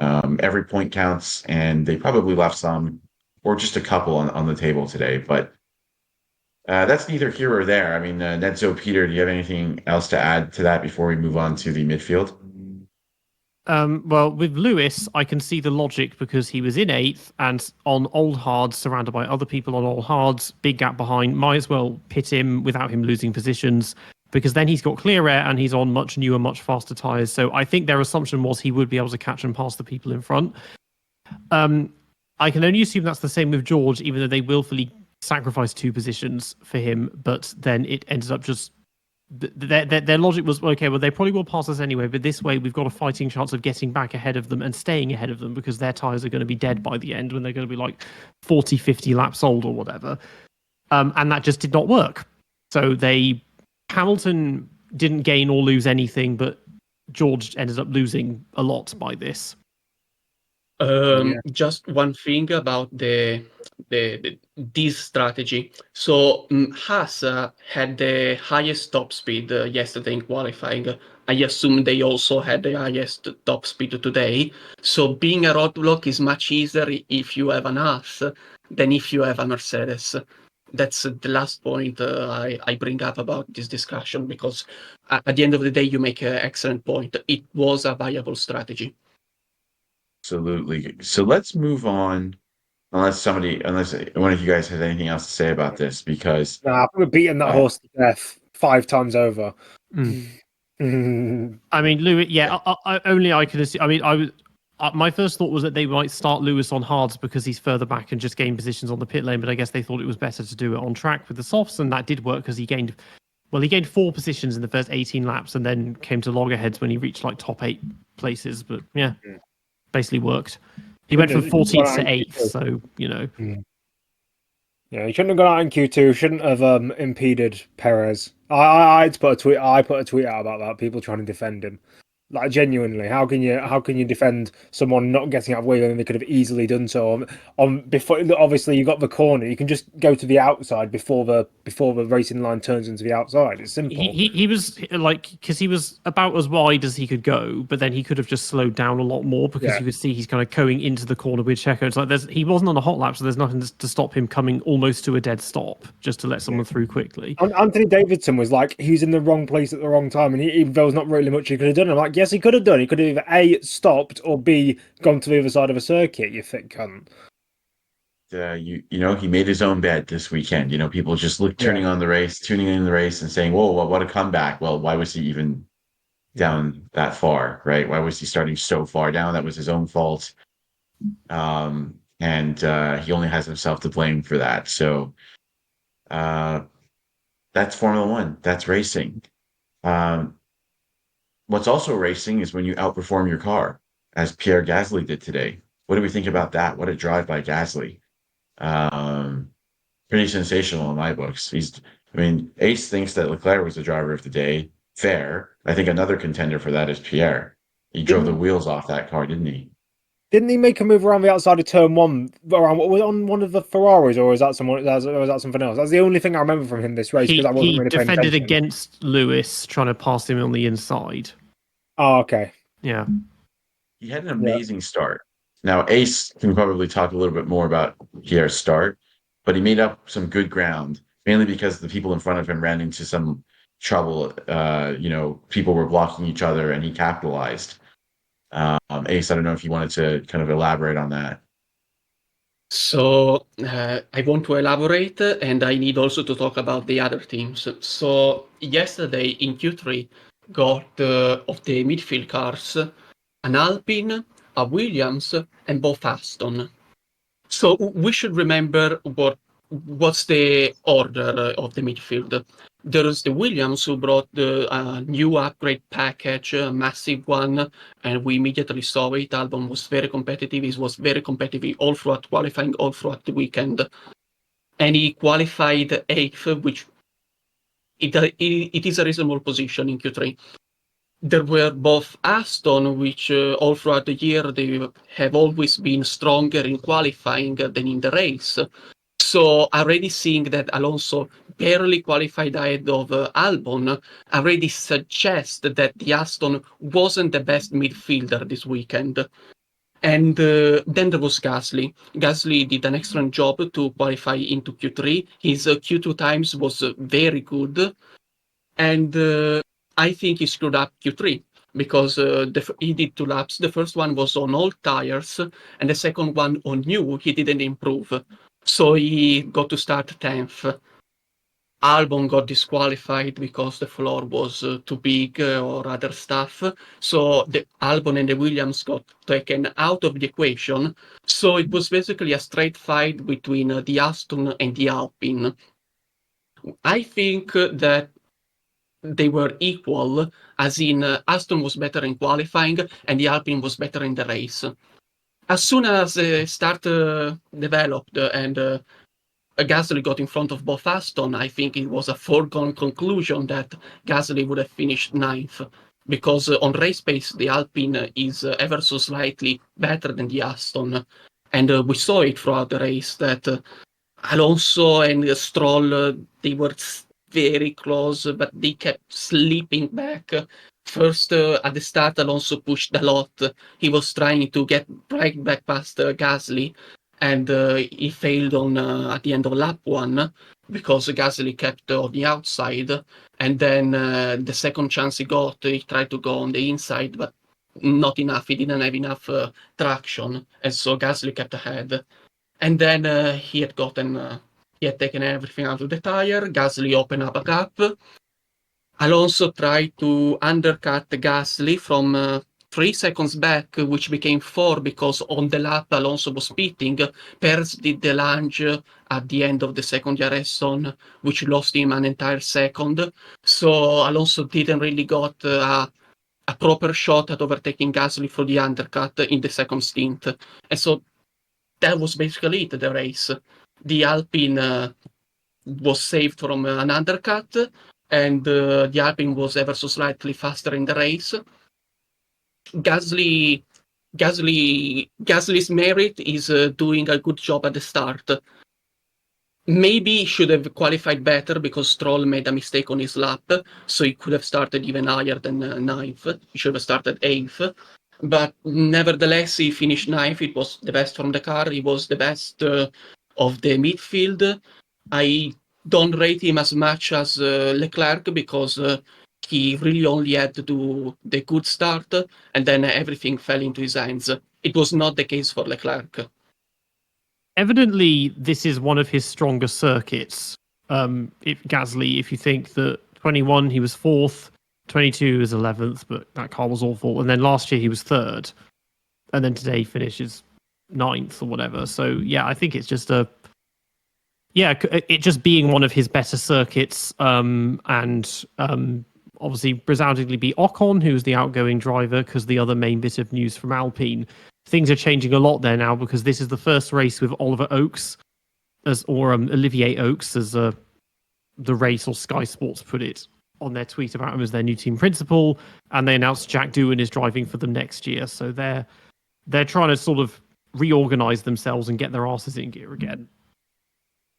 Every point counts, and they probably left some, or just a couple on the table today. But that's neither here or there. I mean, Nedzo, Peter, do you have anything else to add to that before we move on to the midfield? Well, with Lewis, I can see the logic because he was in 8th and on old hards, surrounded by other people on old hards, big gap behind. Might as well pit him without him losing positions because then he's got clear air and he's on much newer, much faster tyres. So I think their assumption was he would be able to catch and pass the people in front. I can only assume that's the same with George, even though they willfully sacrificed 2 positions for him, but then it ended up just their logic was, okay, well, they probably will pass us anyway, but this way we've got a fighting chance of getting back ahead of them and staying ahead of them because their tyres are going to be dead by the end when they're going to be like 40, 50 laps old or whatever. And that just did not work. So Hamilton didn't gain or lose anything, but George ended up losing a lot by this. Just one thing about this strategy. So Haas had the highest top speed yesterday in qualifying. I assume they also had the highest top speed today. So being a roadblock is much easier if you have an Haas than if you have a Mercedes. That's the last point I bring up about this discussion, because at the end of the day, you make an excellent point. It was a viable strategy. Absolutely. So let's move on. Unless one of you guys has anything else to say about this, because Nah, we're beating that horse to death 5 times over. I mean, Lewis. Yeah, I could assume. I mean, my first thought was that they might start Lewis on hards because he's further back and just gain positions on the pit lane. But I guess they thought it was better to do it on track with the softs, and that did work because he gained 4 positions in the first 18 laps, and then came to loggerheads when he reached like top 8 places. But yeah, basically worked. He went from 14th to 8th, so you know. Yeah, he shouldn't have gone out in Q2. Shouldn't have impeded Perez. I put a tweet out about that. People trying to defend him. Like, genuinely, how can you defend someone not getting out of the way when they could have easily done so before? Obviously, you got the corner. You can just go to the outside before the racing line turns into the outside. It's simple. He was like, because he was about as wide as he could go, but then he could have just slowed down a lot more because you could see he's kind of going into the corner with Checo. It's like he wasn't on a hot lap, so there's nothing to stop him coming almost to a dead stop just to let someone through quickly. Anthony Davidson was like, he was in the wrong place at the wrong time, and there was not really much he could have done. I'm like, yes, he could have done. He could have either A, stopped, or B, gone to the other side of a circuit, you thick cunt. He made his own bed this weekend. People just tuning in the race and saying, whoa, what a comeback. Well, why was he even down that far, right? Why was he starting so far down? That was his own fault. And he only has himself to blame for that. So that's Formula One. That's racing. What's also racing is when you outperform your car, as Pierre Gasly did today. What do we think about that? What a drive by Gasly. Pretty sensational in my books. Ace thinks that Leclerc was the driver of the day. Fair. I think another contender for that is Pierre. He drove the wheels off that car, didn't he? Didn't he make a move around the outside of turn 1 on one of the Ferraris, or was that something else? That's the only thing I remember from him this race, because I wasn't really paying attention. He defended against Lewis, trying to pass him on the inside. Oh, okay. Yeah. He had an amazing start. Now, Ace can probably talk a little bit more about Pierre's start, but he made up some good ground, mainly because the people in front of him ran into some trouble. People were blocking each other, and he capitalized. Ace, I don't know if you wanted to kind of elaborate on that. So I want to elaborate, and I need also to talk about the other teams. So yesterday in Q3, got of the midfield cars, an Alpine, a Williams, and both Aston. So we should remember what's the order of the midfield. There's the Williams, who brought the new upgrade package, a massive one, and we immediately saw it. Albon was very competitive. He was very competitive all throughout qualifying, all throughout the weekend. And he qualified 8th, which it is a reasonable position in Q3. There were both Aston, which all throughout the year, they have always been stronger in qualifying than in the race. So already seeing that Alonso barely qualified ahead of Albon already suggests that the Aston wasn't the best midfielder this weekend. And then there was Gasly. Gasly did an excellent job to qualify into Q3. His Q2 times was very good. And I think he screwed up Q3 because he did 2 laps. The first one was on old tires, and the second one on new. He didn't improve. So he got to start 10th. Albon got disqualified because the floor was too big or other stuff. So the Albon and the Williams got taken out of the equation. So it was basically a straight fight between the Aston and the Alpine. I think that they were equal, as in Aston was better in qualifying and the Alpine was better in the race. As soon as start developed and Gasly got in front of both Aston, I think it was a foregone conclusion that Gasly would have finished 9th, because on race pace the Alpine is ever so slightly better than the Aston, and we saw it throughout the race that Alonso and Stroll, they were very close, but they kept slipping back. First, at the start, Alonso pushed a lot. He was trying to get right back past Gasly. and he failed on at the end of lap 1 because Gasly kept on the outside, and then the second chance he got, he tried to go on the inside, but not enough. He didn't have enough traction, and so Gasly kept ahead. And then he had taken everything out of the tire. Gasly opened up a gap. Alonso tried to undercut Gasly from 3 seconds back, which became 4 because on the lap Alonso was pitting. Perez did the lunge at the end of the second DRS zone, which lost him an entire second. So Alonso didn't really got a proper shot at overtaking Gasly for the undercut in the second stint. And so that was basically it, the race. The Alpine was saved from an undercut, and the Alpine was ever so slightly faster in the race. Gasly's merit is doing a good job at the start. Maybe he should have qualified better because Stroll made a mistake on his lap, so he could have started even higher than 9th. He should have started 8th. But nevertheless, he finished 9th. It was the best from the car. He was the best of the midfield. I don't rate him as much as Leclerc because he really only had to do the good start, and then everything fell into his hands. It was not the case for Leclerc. Evidently, this is one of his stronger circuits. Gasly, if you think that 21 he was 4th, 22 was 11th, but that car was awful, and then last year he was 3rd, and then today he finishes 9th or whatever. So yeah, I think it's just it just being one of his better circuits, and obviously resoundingly beat Ocon, who's the outgoing driver, because the other main bit of news from Alpine. Things are changing a lot there now because this is the first race with Oliver Oakes Olivier Oakes, as the race or Sky Sports put it on their tweet about him as their new team principal, and they announced Jack Doohan is driving for them next year. So they're trying to sort of reorganize themselves and get their asses in gear again.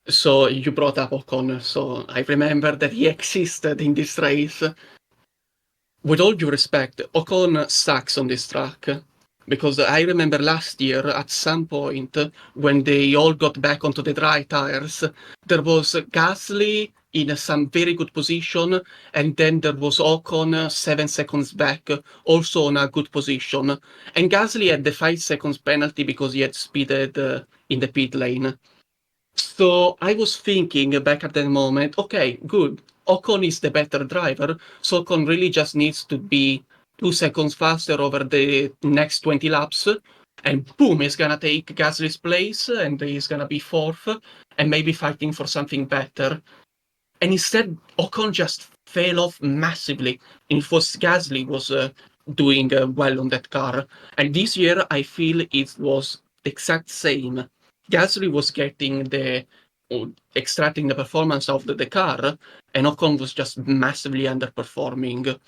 So you brought up Ocon, so I remember that he existed in this race. With all due respect, Ocon sucks on this track. Because I remember last year, at some point, when they all got back onto the dry tires, there was Gasly in some very good position, and then there was Ocon 7 seconds back, also on a good position. And Gasly had the 5 seconds penalty because he had speeded in the pit lane. So I was thinking back at that moment, okay, good. Ocon is the better driver, so Ocon really just needs to be 2 seconds faster over the next 20 laps, and boom, he's gonna take Gasly's place, and he's gonna be 4th, and maybe fighting for something better. And instead, Ocon just fell off massively. And it was Gasly was doing well on that car. And this year, I feel it was the exact same. Gasly was extracting the performance of the car, and Ocon was just massively underperforming.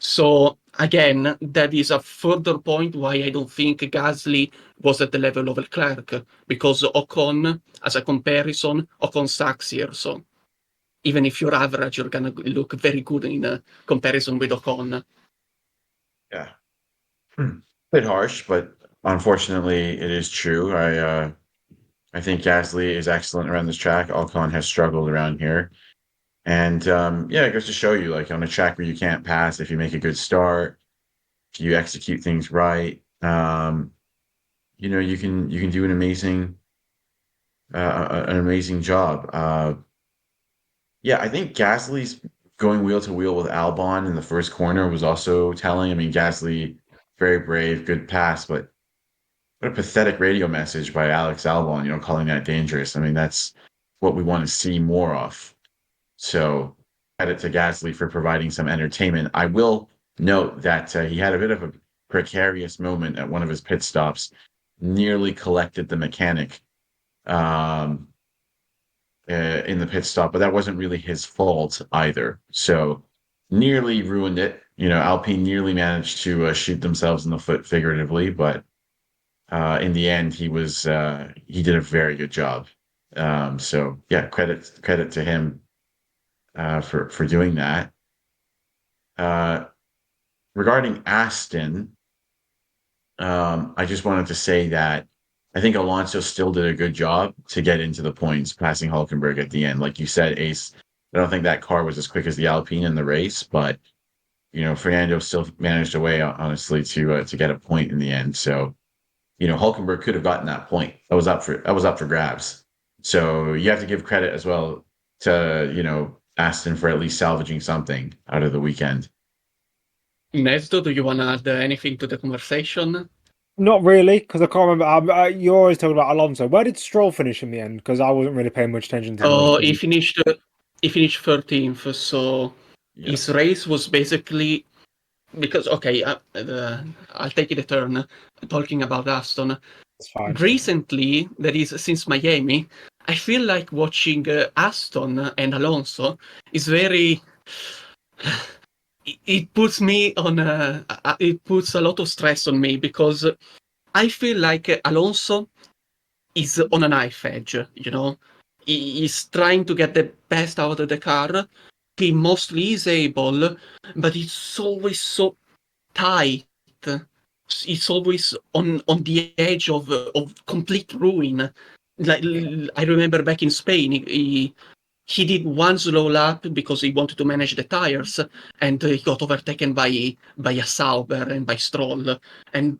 So again, that is a further point why I don't think Gasly was at the level of Leclerc, because Ocon, as a comparison, Ocon sucks here. So even if you're average, you're gonna look very good in a comparison with Ocon. Yeah. Bit harsh, but unfortunately it is true. I think Gasly is excellent around this track. Ocon has struggled around here. And it goes to show you, like on a track where you can't pass, if you make a good start, if you execute things right, you can do an amazing job. I think Gasly's going wheel to wheel with Albon in the first corner was also telling. I mean, Gasly, very brave, good pass, but what a pathetic radio message by Alex Albon, calling that dangerous. I mean, that's what we want to see more of. So credit to Gasly for providing some entertainment. I will note that he had a bit of a precarious moment at one of his pit stops, nearly collected the mechanic in the pit stop, but that wasn't really his fault either. So nearly ruined it. Alpine nearly managed to shoot themselves in the foot figuratively, but in the end, he did a very good job. Credit to him for doing that. Regarding Aston, I just wanted to say that I think Alonso still did a good job to get into the points, passing Hulkenberg at the end. Like you said, Ace, I don't think that car was as quick as the Alpine in the race, but Fernando still managed a way, honestly, to get a point in the end. So, Hulkenberg could have gotten that point. That was up for grabs. So you have to give credit as well to, Aston for at least salvaging something out of the weekend. Nesto, do you want to add anything to the conversation? Not really, because I can't remember. You're always talking about Alonso. Where did Stroll finish in the end? Because I wasn't really paying much attention to him. Oh, he finished 13th, so Yeah. his race was basically because okay, I'll take it a turn talking about Aston. It's fine. Recently, that is since Miami, I feel like watching Aston and Alonso is very. It puts me on. It puts a lot of stress on me because I feel like Alonso is on a knife edge. He's trying to get the best out of the car. He mostly is able, but it's always so tight. It's always on the edge of complete ruin. Like I remember back in Spain, he did one slow lap because he wanted to manage the tires, and he got overtaken by a Sauber and by Stroll. And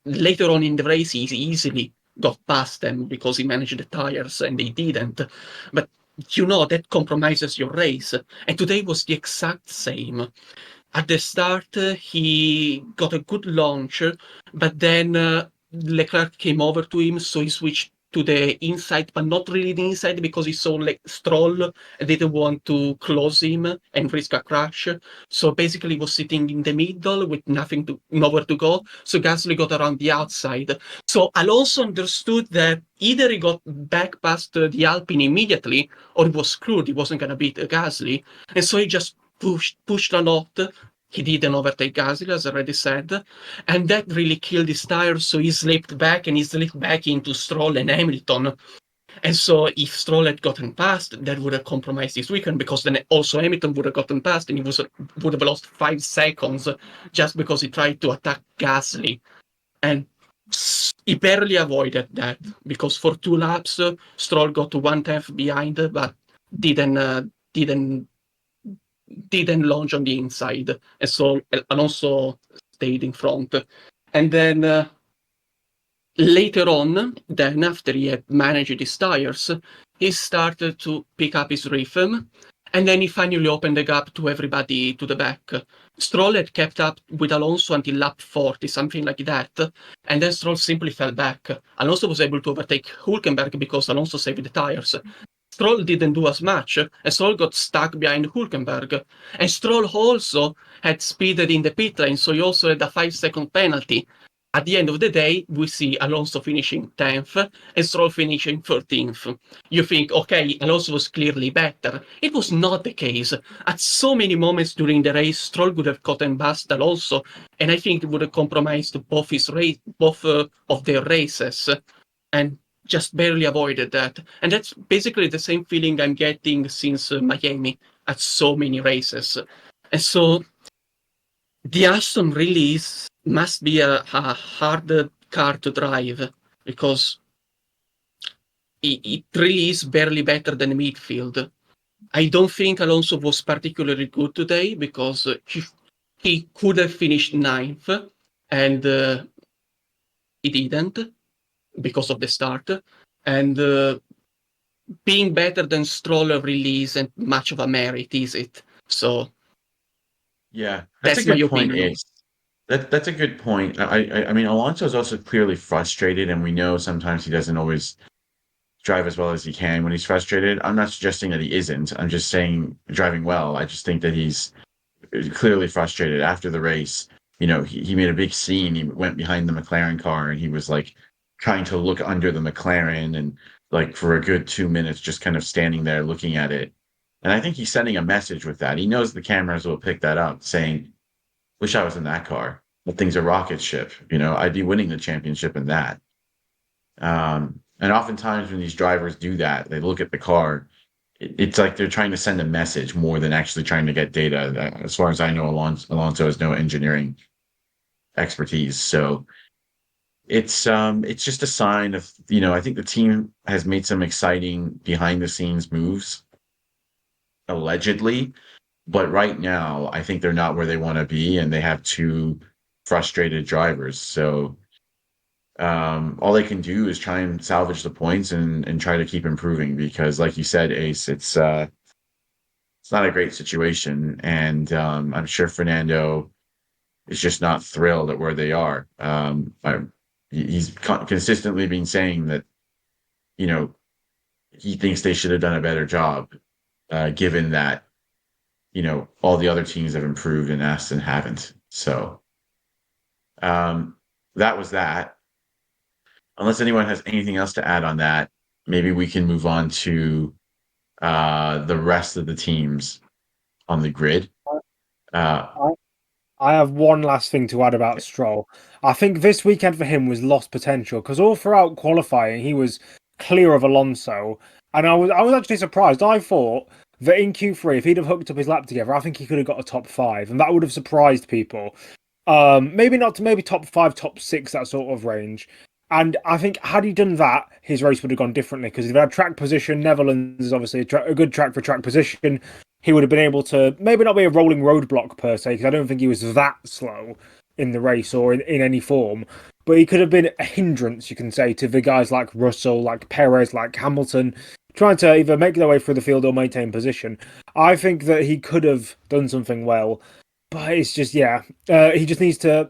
later on in the race, he easily got past them because he managed the tires and they didn't. But that compromises your race. And today was the exact same. At the start, he got a good launch, but then Leclerc came over to him, so he switched to the inside, but not really the inside because he saw Stroll and didn't want to close him and risk a crash. So basically, he was sitting in the middle with nowhere to go. So Gasly got around the outside. So Alonso understood that either he got back past the Alpine immediately, or he was screwed. He wasn't going to beat Gasly, and so he just pushed a lot. He didn't overtake Gasly, as I already said, and that really killed his tires. So he slipped back into Stroll and Hamilton. And so if Stroll had gotten past, that would have compromised his weekend because then also Hamilton would have gotten past and he would have lost 5 seconds just because he tried to attack Gasly. And he barely avoided that because for 2 laps, Stroll got to 1/10 behind, but didn't launch on the inside, and so Alonso stayed in front. And then later on, after he had managed his tires, he started to pick up his rhythm, and then he finally opened the gap to everybody to the back. Stroll had kept up with Alonso until lap 40, something like that, and then Stroll simply fell back. Alonso was able to overtake Hülkenberg because Alonso saved the tires. Stroll didn't do as much, and Stroll got stuck behind Hülkenberg. And Stroll also had speeded in the pit lane, so he also had a 5-second penalty. At the end of the day, we see Alonso finishing 10th and Stroll finishing 13th. You think, okay, Alonso was clearly better. It was not the case. At so many moments during the race, Stroll would have gotten past Alonso, and I think it would have compromised both of their races. And just barely avoided that. And that's basically the same feeling I'm getting since Miami at so many races. And so the Aston really must be a hard car to drive because it really is barely better than midfield. I don't think Alonso was particularly good today because he could have finished 9th and he didn't because of the start. And being better than Stroll really isn't much of a merit, is it? So Yeah, that's a good my point, opinion. Ace. That's a good point. I mean, Alonso is also clearly frustrated, and we know sometimes he doesn't always drive as well as he can when he's frustrated. I'm not suggesting that he isn't. I'm just saying driving well. I just think that he's clearly frustrated after the race. He made a big scene. He went behind the McLaren car and he was like trying to look under the McLaren and like for a good 2 minutes, just kind of standing there looking at it. And I think he's sending a message with that. He knows the cameras will pick that up saying, wish I was in that car. That thing's a rocket ship. I'd be winning the championship in that. And oftentimes when these drivers do that, they look at the car. It's like they're trying to send a message more than actually trying to get data. As far as I know, Alonso has no engineering expertise. So, it's just a sign of, I think the team has made some exciting behind the scenes moves, allegedly, but right now I think they're not where they want to be, and they have two frustrated drivers. So all they can do is try and salvage the points and try to keep improving, because like you said, Ace, it's not a great situation, and I'm sure Fernando is just not thrilled at where they are. He's consistently been saying that, you know, he thinks they should have done a better job, given that, all the other teams have improved and Aston haven't. So that was that. Unless anyone has anything else to add on that, maybe we can move on to the rest of the teams on the grid. I have one last thing to add about Stroll. I think this weekend for him was lost potential, because all throughout qualifying he was clear of Alonso, and I was actually surprised. I thought that in Q3, if he'd have hooked up his lap together, I think he could have got a top 5, and that would have surprised people. Maybe not to maybe top 5, top 6, that sort of range. And I think had he done that, his race would have gone differently, because if he had track position, Netherlands is obviously a good track for track position. He would have been able to maybe not be a rolling roadblock per se, because I don't think he was that slow in the race or in any form. But he could have been a hindrance, you can say, to the guys like Russell, like Perez, like Hamilton, trying to either make their way through the field or maintain position. I think that he could have done something well, but it's just, he just needs to.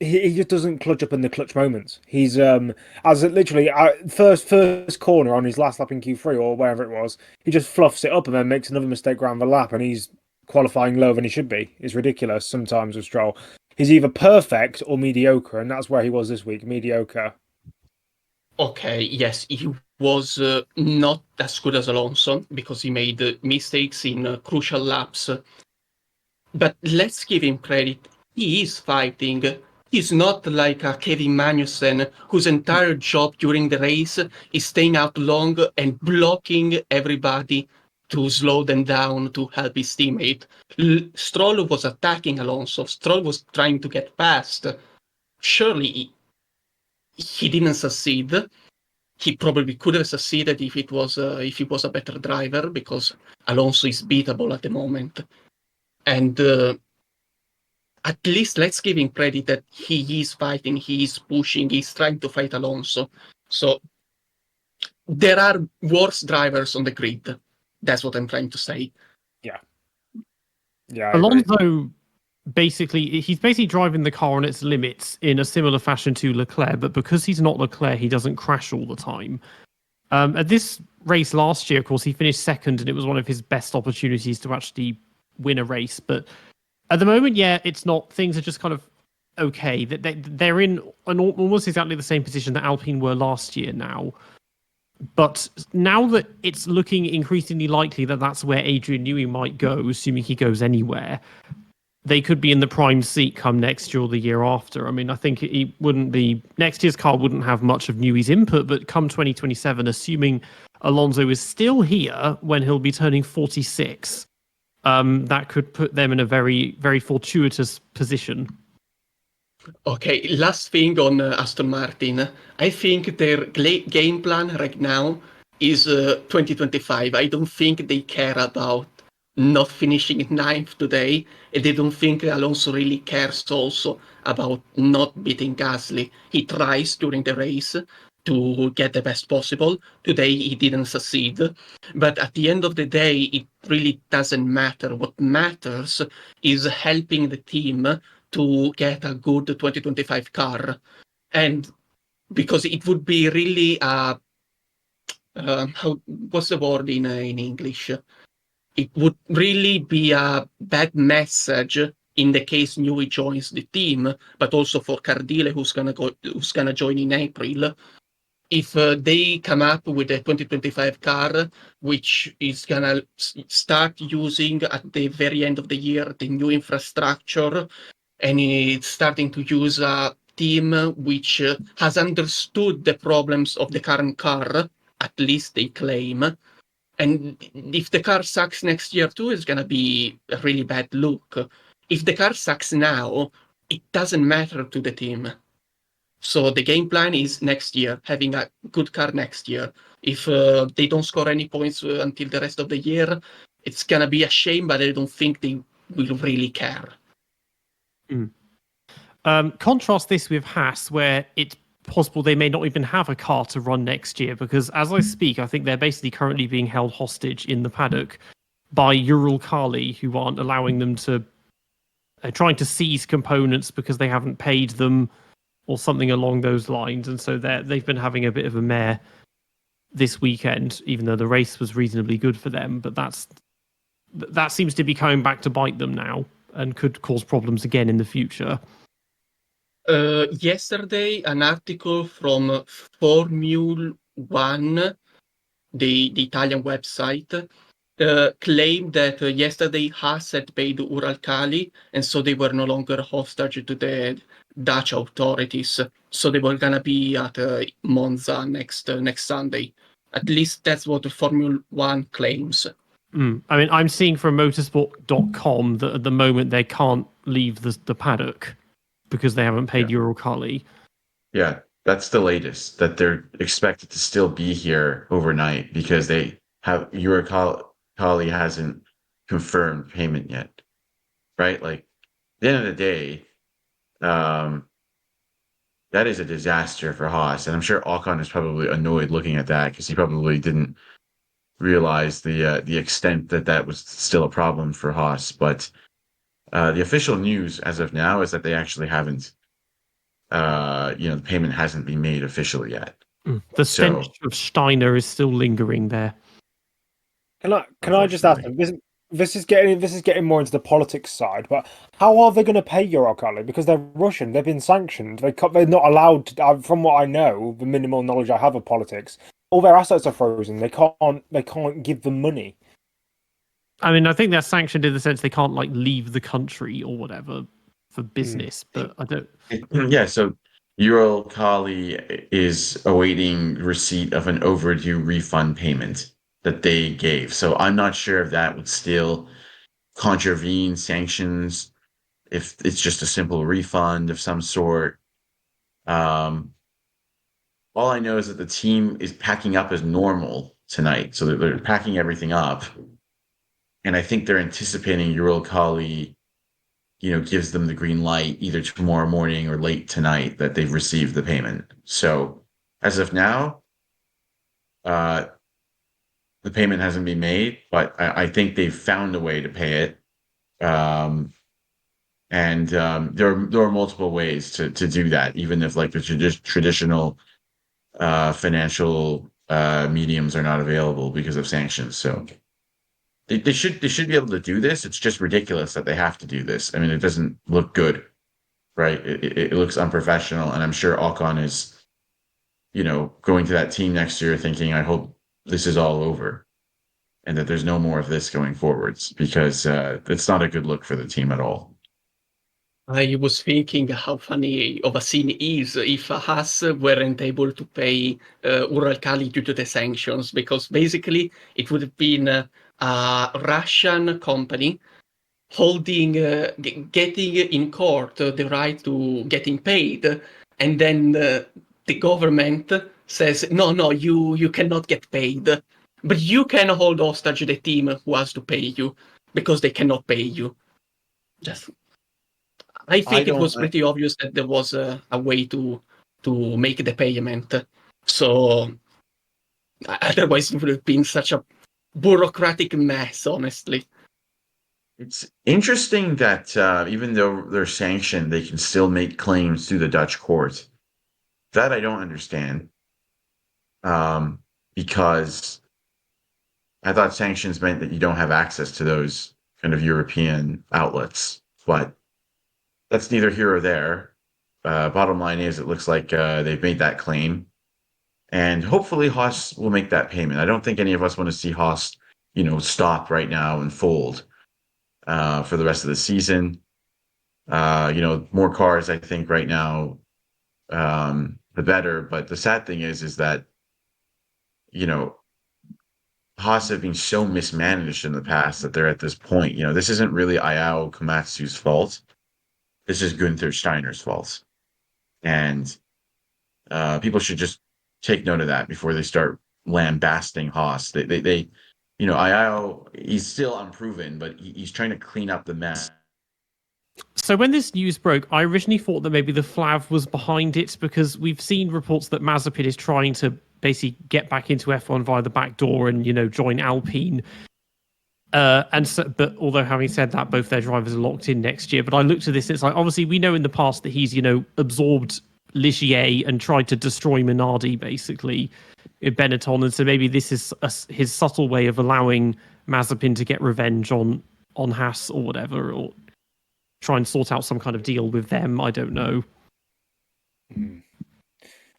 He just doesn't clutch up in the clutch moments. He's as literally first corner on his last lap in Q3 or wherever it was, he just fluffs it up and then makes another mistake around the lap, and he's qualifying lower than he should be. It's ridiculous sometimes with Stroll. He's either perfect or mediocre, and that's where he was this week, mediocre. Okay, yes, he was not as good as Alonso because he made mistakes in crucial laps. But let's give him credit. He is fighting. He's not like a Kevin Magnussen, whose entire job during the race is staying out long and blocking everybody to slow them down to help his teammate. Stroll was attacking Alonso. Stroll was trying to get past. Surely he didn't succeed. He probably could have succeeded if he was a better driver, because Alonso is beatable at the moment. And at least let's give him credit that he is fighting, he is pushing, he's trying to fight Alonso. So there are worse drivers on the grid. That's what I'm trying to say. Yeah, Alonso he's basically driving the car on its limits in a similar fashion to Leclerc, but because he's not Leclerc, he doesn't crash all the time. At this race last year, of course, he finished second, and it was one of his best opportunities to actually win a race. But at the moment, it's not. Things are just kind of okay. They're in almost exactly the same position that Alpine were last year now. But now that it's looking increasingly likely that that's where Adrian Newey might go, assuming he goes anywhere, they could be in the prime seat come next year or the year after. I mean, I think he wouldn't be. Next year's car wouldn't have much of Newey's input, but come 2027, assuming Alonso is still here when he'll be turning 46, that could put them in a very, very fortuitous position. Okay, last thing on Aston Martin. I think their game plan right now is 2025. I don't think they care about not finishing ninth today, and they don't think Alonso really cares also about not beating Gasly. He tries during the race to get the best possible. Today he didn't succeed, but at the end of the day it really doesn't matter. What matters is helping the team to get a good 2025 car, and because it would be really what's the word in English? It would really be a bad message in the case Newey joins the team, but also for Cardile, who's gonna join in April. If they come up with a 2025 car, which is gonna start using at the very end of the year the new infrastructure, and it's starting to use a team which has understood the problems of the current car, at least they claim. And if the car sucks next year too, it's going to be a really bad look. If the car sucks now, it doesn't matter to the team. So the game plan is next year, having a good car next year. If they don't score any points until the rest of the year, it's gonna be a shame, but I don't think they will really care. Contrast this with Haas, where it's possible they may not even have a car to run next year, because as I speak, I think they're basically currently being held hostage in the paddock by Uralkali, who aren't allowing them to. They're trying to seize components because they haven't paid them, or something along those lines, and so they've been having a bit of a mare this weekend, even though the race was reasonably good for them. But that seems to be coming back to bite them now, and could cause problems again in the future. Yesterday, an article from Formula One, the Italian website, claimed that yesterday Haas had paid Uralkali, and so they were no longer hostage to the Dutch authorities. So they were gonna be at Monza next Sunday. At least that's what the Formula One claims. I mean, I'm seeing from motorsport.com that at the moment they can't leave the paddock because they haven't paid Uralkali. Yeah, that's the latest, that they're expected to still be here overnight because they have Uralkali hasn't confirmed payment yet, right? Like, at the end of the day, that is a disaster for Haas, and I'm sure Ocon is probably annoyed looking at that because he probably didn't realize the extent that was still a problem for Haas. But the official news as of now is that they actually haven't. The payment hasn't been made officially yet. The stench of Steiner is still lingering there. Can I just ask them? This is getting more into the politics side, but how are they going to pay Uralkali? Because they're Russian, they've been sanctioned. They're not allowed to. From what I know, the minimal knowledge I have of politics, all their assets are frozen. They can't give them money. I mean, I think they're sanctioned in the sense they can't leave the country or whatever for business, but I don't. Yeah, so Uralkali is awaiting receipt of an overdue refund payment that they gave. So I'm not sure if that would still contravene sanctions, if it's just a simple refund of some sort. All I know is that the team is packing up as normal tonight. So they're packing everything up. And I think they're anticipating Uralkali, gives them the green light either tomorrow morning or late tonight that they've received the payment. So as of now, the payment hasn't been made, but I think they've found a way to pay it. And there are multiple ways to do that, even if the traditional financial mediums are not available because of sanctions. So they should be able to do this. It's just ridiculous that they have to do this. I mean, it doesn't look good, right? It looks unprofessional, and I'm sure Ocon is, going to that team next year thinking, I hope this is all over and that there's no more of this going forwards, because it's not a good look for the team at all. I was thinking how funny of a scene is if Haas weren't able to pay Uralkali due to the sanctions, because basically it would have been a Russian company holding, getting in court the right to getting paid, and then the government says, no, you cannot get paid, but you can hold hostage the team who has to pay you because they cannot pay you. I think it was pretty obvious that there was a way to make the payment. So otherwise it would have been such a bureaucratic mess, honestly. It's interesting that even though they're sanctioned, they can still make claims to the Dutch court. That I don't understand. Because I thought sanctions meant that you don't have access to those kind of European outlets. But that's neither here or there. Bottom line is, it looks like they've made that claim. And hopefully Haas will make that payment. I don't think any of us want to see Haas, stop right now and fold for the rest of the season. More cars, I think, right now, the better. But the sad thing is that, Haas have been so mismanaged in the past that they're at this point. This isn't really Ayao Komatsu's fault. This is Gunther Steiner's fault. And People should just take note of that before they start lambasting Haas. They IO, he's still unproven, but he's trying to clean up the mess. So when this news broke, I originally thought that maybe the Flav was behind it because we've seen reports that Mazepin is trying to basically get back into F1 via the back door and join Alpine. But although having said that, both their drivers are locked in next year. But I looked at this, it's like obviously we know in the past that he's absorbed Ligier and tried to destroy Minardi basically in Benetton, and so maybe this is his subtle way of allowing Mazepin to get revenge on Haas or whatever, or try and sort out some kind of deal with them. I don't know.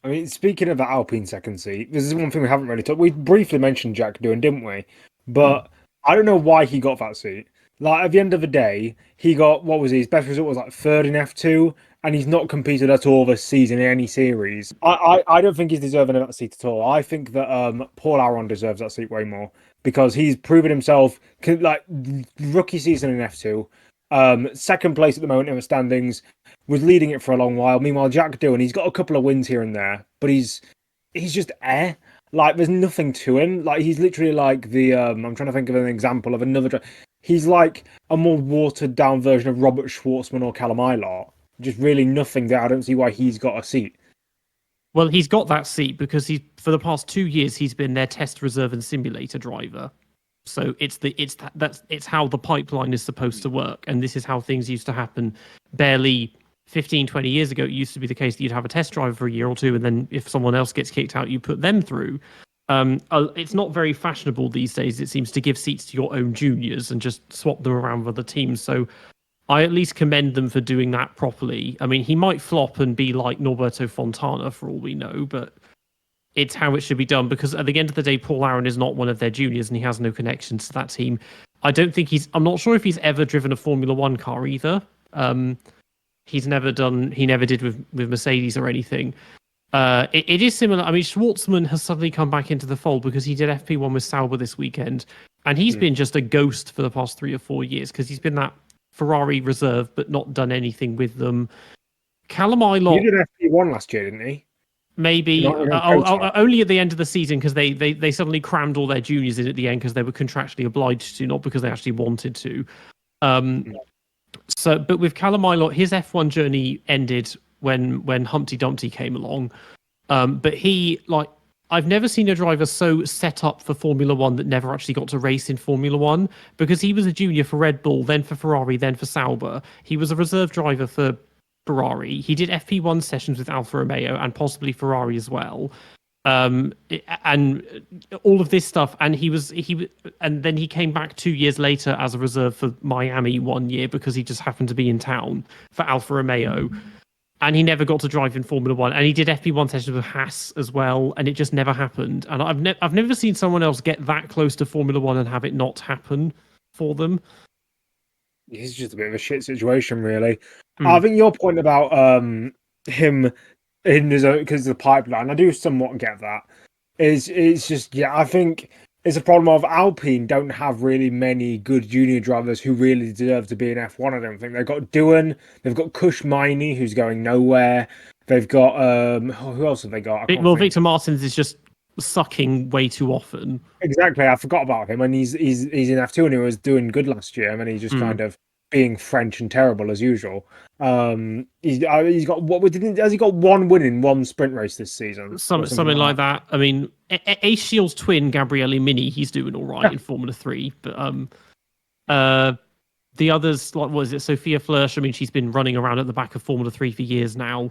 I mean, speaking of the Alpine second seat, this is one thing we haven't really talked. We briefly mentioned Jack Doohan, didn't we? But I don't know why he got that seat. Like, at the end of the day, he got, what was his best result was like third in F2, and he's not competed at all this season in any series. I don't think he's deserving of that seat at all. I think that Paul Aron deserves that seat way more because he's proven himself, like, rookie season in F2, second place at the moment in the standings, was leading it for a long while. Meanwhile, Jack Doohan, he's got a couple of wins here and there, but he's just air. Like, there's nothing to him. Like, he's literally like the I'm trying to think of an example of another. He's like a more watered down version of Robert Schwartzman or Callum Eilert. Just really nothing there. I don't see why he's got a seat. Well, he's got that seat because for the past 2 years he's been their test reserve and simulator driver. So it's how the pipeline is supposed to work, and this is how things used to happen. Barely 15, 20 years ago, it used to be the case that you'd have a test driver for a year or two, and then if someone else gets kicked out, you put them through. It's not very fashionable these days, it seems, to give seats to your own juniors and just swap them around with other teams. So I at least commend them for doing that properly. I mean, he might flop and be like Norberto Fontana for all we know, but it's how it should be done, because at the end of the day, Paul Aron is not one of their juniors and he has no connections to that team. I'm not sure if he's ever driven a Formula One car either. He never did with Mercedes or anything. It is similar. I mean, Schwartzman has suddenly come back into the fold because he did FP1 with Sauber this weekend, and he's been just a ghost for the past 3 or 4 years because he's been that Ferrari reserve but not done anything with them. Callum Eilert, He did FP1 last year, didn't he? maybe only at the end of the season because they suddenly crammed all their juniors in at the end because they were contractually obliged to, not because they actually wanted to. So, but with Callum Eilert, his F1 journey ended when Humpty Dumpty came along. But I've never seen a driver so set up for Formula One that never actually got to race in Formula One, because he was a junior for Red Bull, then for Ferrari, then for Sauber. He was a reserve driver for Ferrari. He did FP1 sessions with Alfa Romeo and possibly Ferrari as well. And all of this stuff, and and then he came back 2 years later as a reserve for Miami 1 year because he just happened to be in town for Alfa Romeo, and he never got to drive in Formula One. And he did FP1 sessions with Haas as well, and it just never happened. And I've never seen someone else get that close to Formula One and have it not happen for them. It's just a bit of a shit situation, really. I think your point about him in his own, because of the pipeline, I do somewhat get that. It's just, yeah, I think it's a problem of Alpine don't have really many good junior drivers who really deserve to be in F1. I don't think they've got Doohan, they've got Kush Miney, who's going nowhere. They've got who else have they got? Victor Martins is just sucking way too often. Exactly, I forgot about him, and he's in F2 and he was doing good last year, and then he's just kind of being French and terrible as usual. He's got has he got one win in one sprint race this season? Something like that. I mean, Ace Shield's twin, Gabriele Mini, he's doing all right in Formula 3. But the others, like, what is it, Sophia Flörsch? I mean, she's been running around at the back of Formula 3 for years now.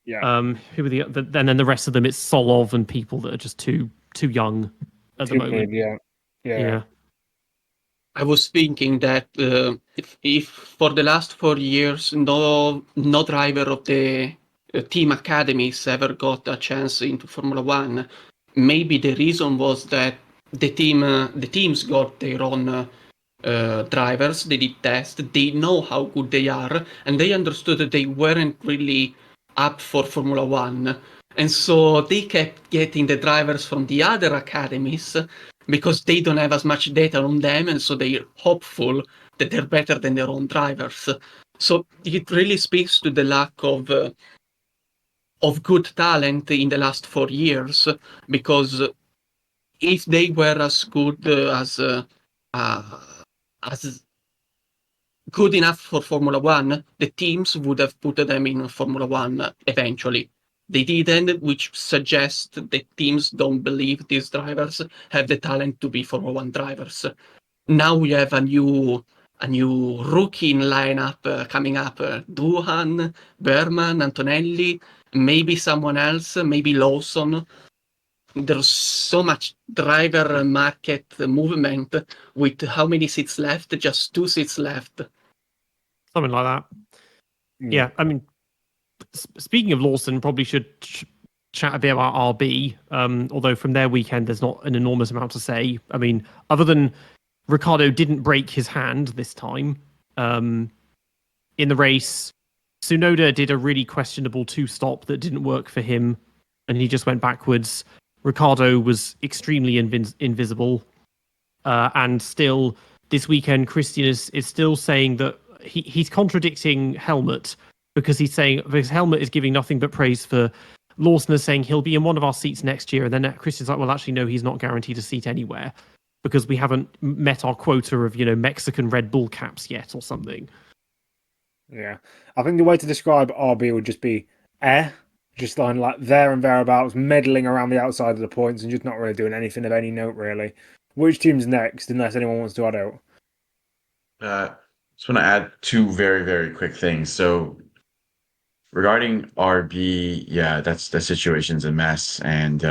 Yeah. Who are then the rest of them? It's Solov and people that are just too young at the moment. Yeah. I was thinking that if for the last 4 years no driver of the team academies ever got a chance into Formula One, maybe the reason was that the teams got their own drivers. They did tests. They know how good they are, and they understood that they weren't really up for Formula One, and so they kept getting the drivers from the other academies, because they don't have as much data on them, and so they're hopeful that they're better than their own drivers. So it really speaks to the lack of of good talent in the last 4 years, because if they were as good as good enough for Formula One, the teams would have put them in Formula One eventually. They didn't, which suggests that teams don't believe these drivers have the talent to be Formula One drivers. Now we have a new rookie in lineup coming up: Duhan, Berman, Antonelli, maybe someone else, maybe Lawson. There's so much driver market movement with how many seats left? Just 2 seats left. Something like that. Yeah, I mean, speaking of Lawson, probably should chat a bit about RB. Although from their weekend, there's not an enormous amount to say. I mean, other than Ricciardo didn't break his hand this time in the race. Tsunoda did a really questionable 2-stop that didn't work for him, and he just went backwards. Ricciardo was extremely invisible. And still, this weekend, Christian is still saying that he's contradicting Helmut, because Helmut is giving nothing but praise for Lawson, is saying he'll be in one of our seats next year. And then Christian's like, well, actually, no, he's not guaranteed a seat anywhere, because we haven't met our quota of, Mexican Red Bull caps yet or something. Yeah. I think the way to describe RB would just be just lying like there and thereabouts, meddling around the outside of the points and just not really doing anything of any note, really. Which team's next, unless anyone wants to add out? Just want to add 2 very, very quick things. So regarding RB, yeah, that situation's a mess, and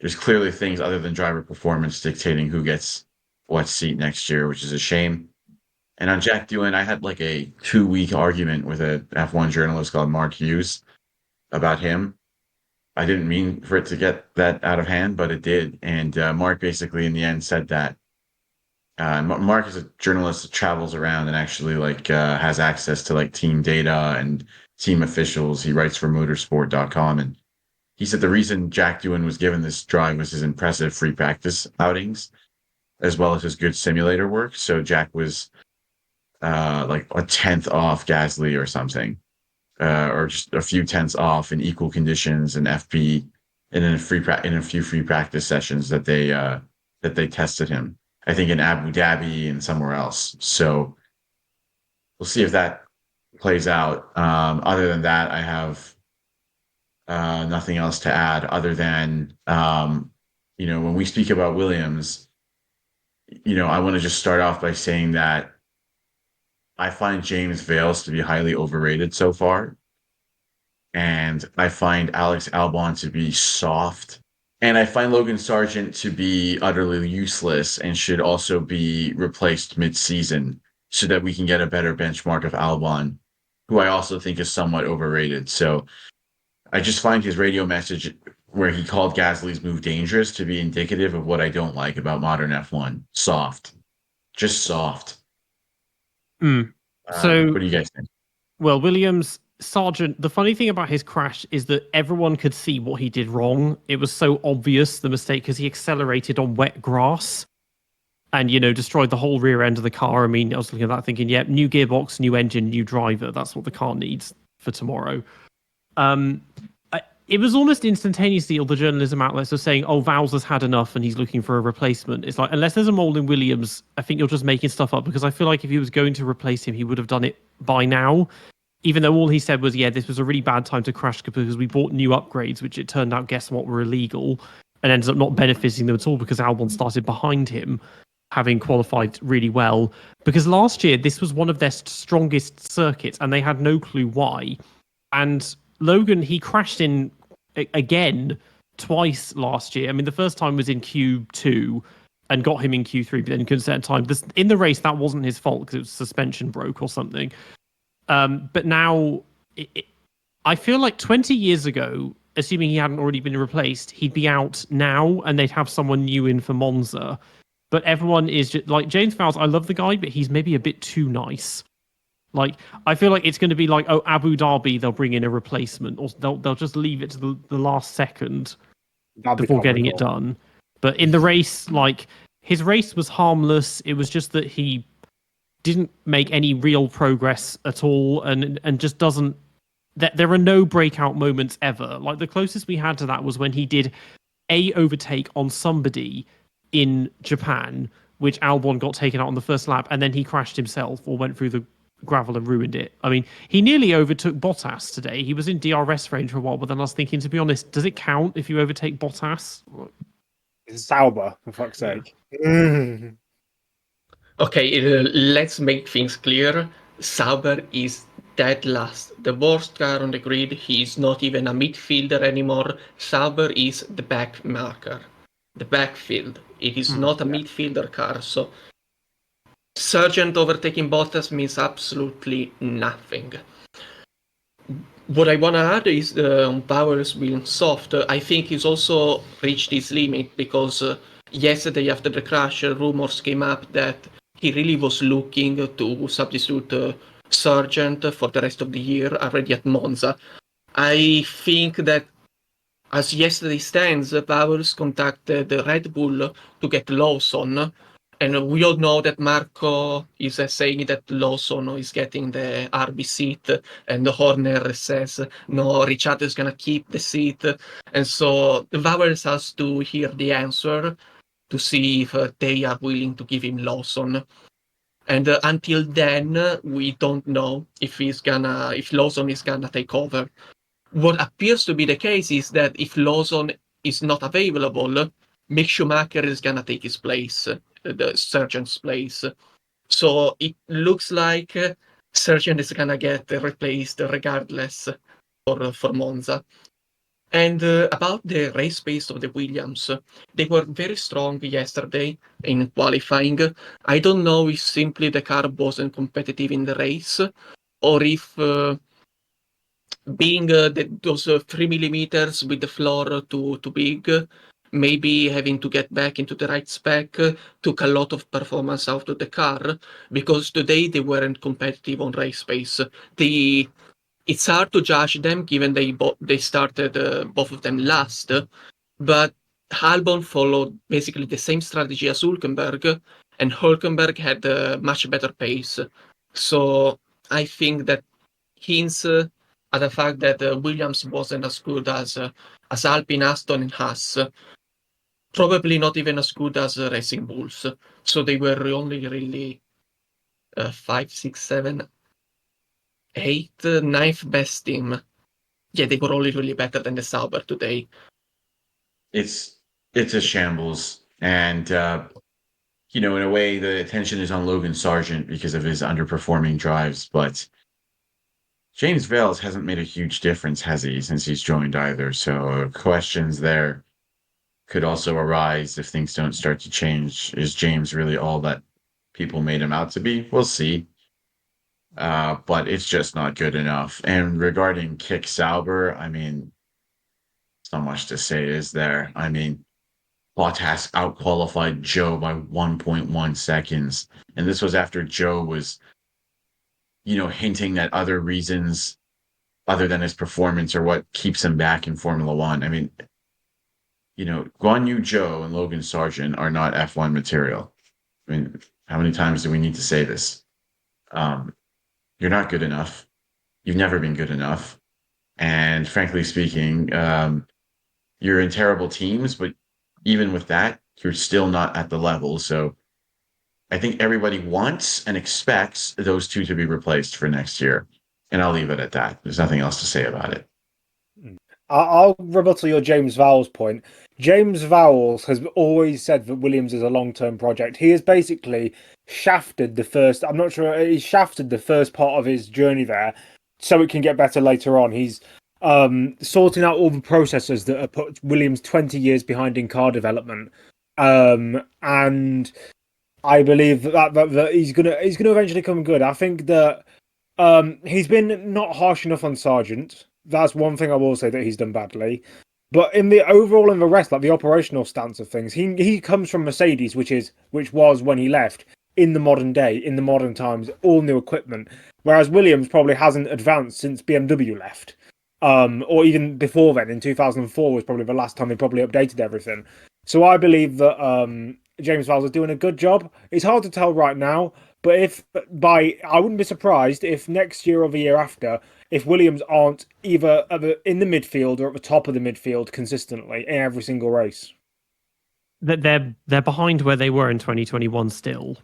there's clearly things other than driver performance dictating who gets what seat next year, which is a shame. And on Jack Doohan, I had like a 2-week argument with a F1 journalist called Mark Hughes about him. I didn't mean for it to get that out of hand, but it did. And Mark basically in the end said that Mark is a journalist that travels around and actually has access to like team data and team officials. He writes for motorsport.com, and he said the reason Jack Doohan was given this drive was his impressive free practice outings, as well as his good simulator work. So Jack was like a 10th off Gasly or something, or just a few tenths off in equal conditions in FP, and in a few free practice sessions that they tested him. I think in Abu Dhabi and somewhere else. So we'll see if that plays out. Other than that, I have nothing else to add. Other than when we speak about Williams, I want to just start off by saying that I find James Vales to be highly overrated so far. And I find Alex Albon to be soft. And I find Logan Sargent to be utterly useless and should also be replaced mid-season so that we can get a better benchmark of Albon, who I also think is somewhat overrated. So I just find his radio message where he called Gasly's move dangerous to be indicative of what I don't like about modern F1. Soft. Just soft. So, what do you guys think? Well, Williams, Sargent, the funny thing about his crash is that everyone could see what he did wrong. It was so obvious, the mistake, because he accelerated on wet grass and, destroyed the whole rear end of the car. I mean, I was looking at that thinking, new gearbox, new engine, new driver. That's what the car needs for tomorrow. It was almost instantaneously all the journalism outlets are saying, oh, Vowles has had enough and he's looking for a replacement. It's like, unless there's a mole in Williams, I think you're just making stuff up, because I feel like if he was going to replace him, he would have done it by now. Even though all he said was, this was a really bad time to crash because we bought new upgrades, which it turned out, guess what, were illegal, and ended up not benefiting them at all because Albon started behind him, having qualified really well. Because last year, this was one of their strongest circuits, and they had no clue why. And Logan, he crashed in again twice last year. I mean, the first time was in Q2 and got him in Q3, but then couldn't set time. In the race, that wasn't his fault because it was suspension broke or something. But now, I feel like 20 years ago, assuming he hadn't already been replaced, he'd be out now and they'd have someone new in for Monza. But everyone is just like James Vowles. I love the guy, but he's maybe a bit too nice. Like, I feel like it's going to be like, oh, Abu Dhabi, they'll bring in a replacement, or they'll just leave it to the last second before getting it done. But in the race, like, his race was harmless. It was just that he didn't make any real progress at all, and just doesn't there are no breakout moments ever. Like the closest we had to that was when he did a overtake on somebody in Japan, which Albon got taken out on the first lap, and then he crashed himself or went through the gravel and ruined it. I mean, he nearly overtook Bottas today. He was in DRS range for a while, but then I was thinking, to be honest, does it count if you overtake Bottas? It's Sauber, for fuck's sake. Mm. Okay, let's make things clear. Sauber is dead last. The worst car on the grid. He's not even a midfielder anymore. Sauber is the back marker, the backfield. It is not a midfielder car, so Sargent overtaking Bottas means absolutely nothing. What I want to add is on Powers being soft. I think he's also reached his limit because yesterday after the crash, rumors came up that he really was looking to substitute Sargent for the rest of the year already at Monza. I think that as yesterday stands, Powers contacted Red Bull to get Lawson. And we all know that Marco is saying that Lawson is getting the RB seat, and Horner says, no, Richard is going to keep the seat. And so Powers has to hear the answer to see if they are willing to give him Lawson. And until then, we don't know if Lawson is going to take over. What appears to be the case is that if Lawson is not available, Mick Schumacher is going to take his place, the Sargent's place. So it looks like Sargent is going to get replaced regardless for Monza. And about the race pace of the Williams, they were very strong yesterday in qualifying. I don't know if simply the car wasn't competitive in the race, or if being those 3 millimeters with the floor too big, maybe having to get back into the right spec took a lot of performance out of the car, because today they weren't competitive on race pace. It's hard to judge them given they started both of them last, but Albon followed basically the same strategy as Hülkenberg, and Hülkenberg had a much better pace. So I think that hints at the fact that Williams wasn't as good as Alpine, Aston, and Haas. Probably not even as good as Racing Bulls. So they were only really 5, 6, 7, 8, 9th best team. Yeah, they were only really better than the Sauber today. It's a shambles, and in a way, the attention is on Logan Sargent because of his underperforming drives, but James Vales hasn't made a huge difference, has he, since he's joined either? So questions there could also arise if things don't start to change. Is James really all that people made him out to be? We'll see. But it's just not good enough. And regarding Kick Sauber, I mean, it's not much to say, is there? I mean, Bottas outqualified Joe by 1.1 seconds. And this was after Joe was, hinting at other reasons other than his performance or what keeps him back in Formula One. I mean, Guan Yu Zhou and Logan Sargent are not F1 material. I mean, how many times do we need to say this? You're not good enough. You've never been good enough. And frankly speaking, you're in terrible teams, but even with that, you're still not at the level. So I think everybody wants and expects those two to be replaced for next year. And I'll leave it at that. There's nothing else to say about it. I'll rebuttal your James Vowles point. James Vowles has always said that Williams is a long-term project. He has basically shafted the first part of his journey there so it can get better later on. He's sorting out all the processes that have put Williams 20 years behind in car development. And I believe that he's gonna eventually come good. I think that he's been not harsh enough on Sargent. That's one thing I will say that he's done badly. But in the rest, like the operational stance of things, he comes from Mercedes, which was when he left, in the modern day, in the modern times, all new equipment. Whereas Williams probably hasn't advanced since BMW left. Or even before then, in 2004 was probably the last time they probably updated everything. So I believe that James Vowles is doing a good job. It's hard to tell right now, But I wouldn't be surprised if next year or the year after, if Williams aren't either in the midfield or at the top of the midfield consistently in every single race. They're behind where they were in 2021 still.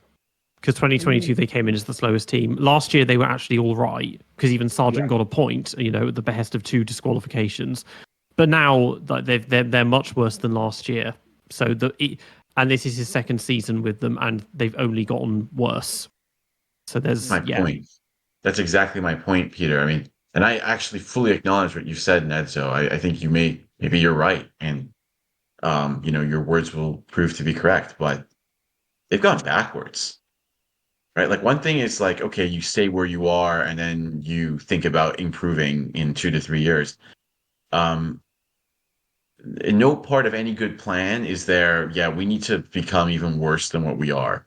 Because 2022 they came in as the slowest team. Last year they were actually all right because even Sargent got a point, at the behest of 2 disqualifications. But now they're much worse than last year. So and this is his second season with them, and they've only gotten worse. So there's my point. That's exactly my point, Peter. I mean, and I actually fully acknowledge what you said, Nedzo. I think maybe you're right, and your words will prove to be correct. But they've gone backwards. Right. Like one thing is like, okay, you stay where you are and then you think about improving in 2 to 3 years. In no part of any good plan is there, we need to become even worse than what we are.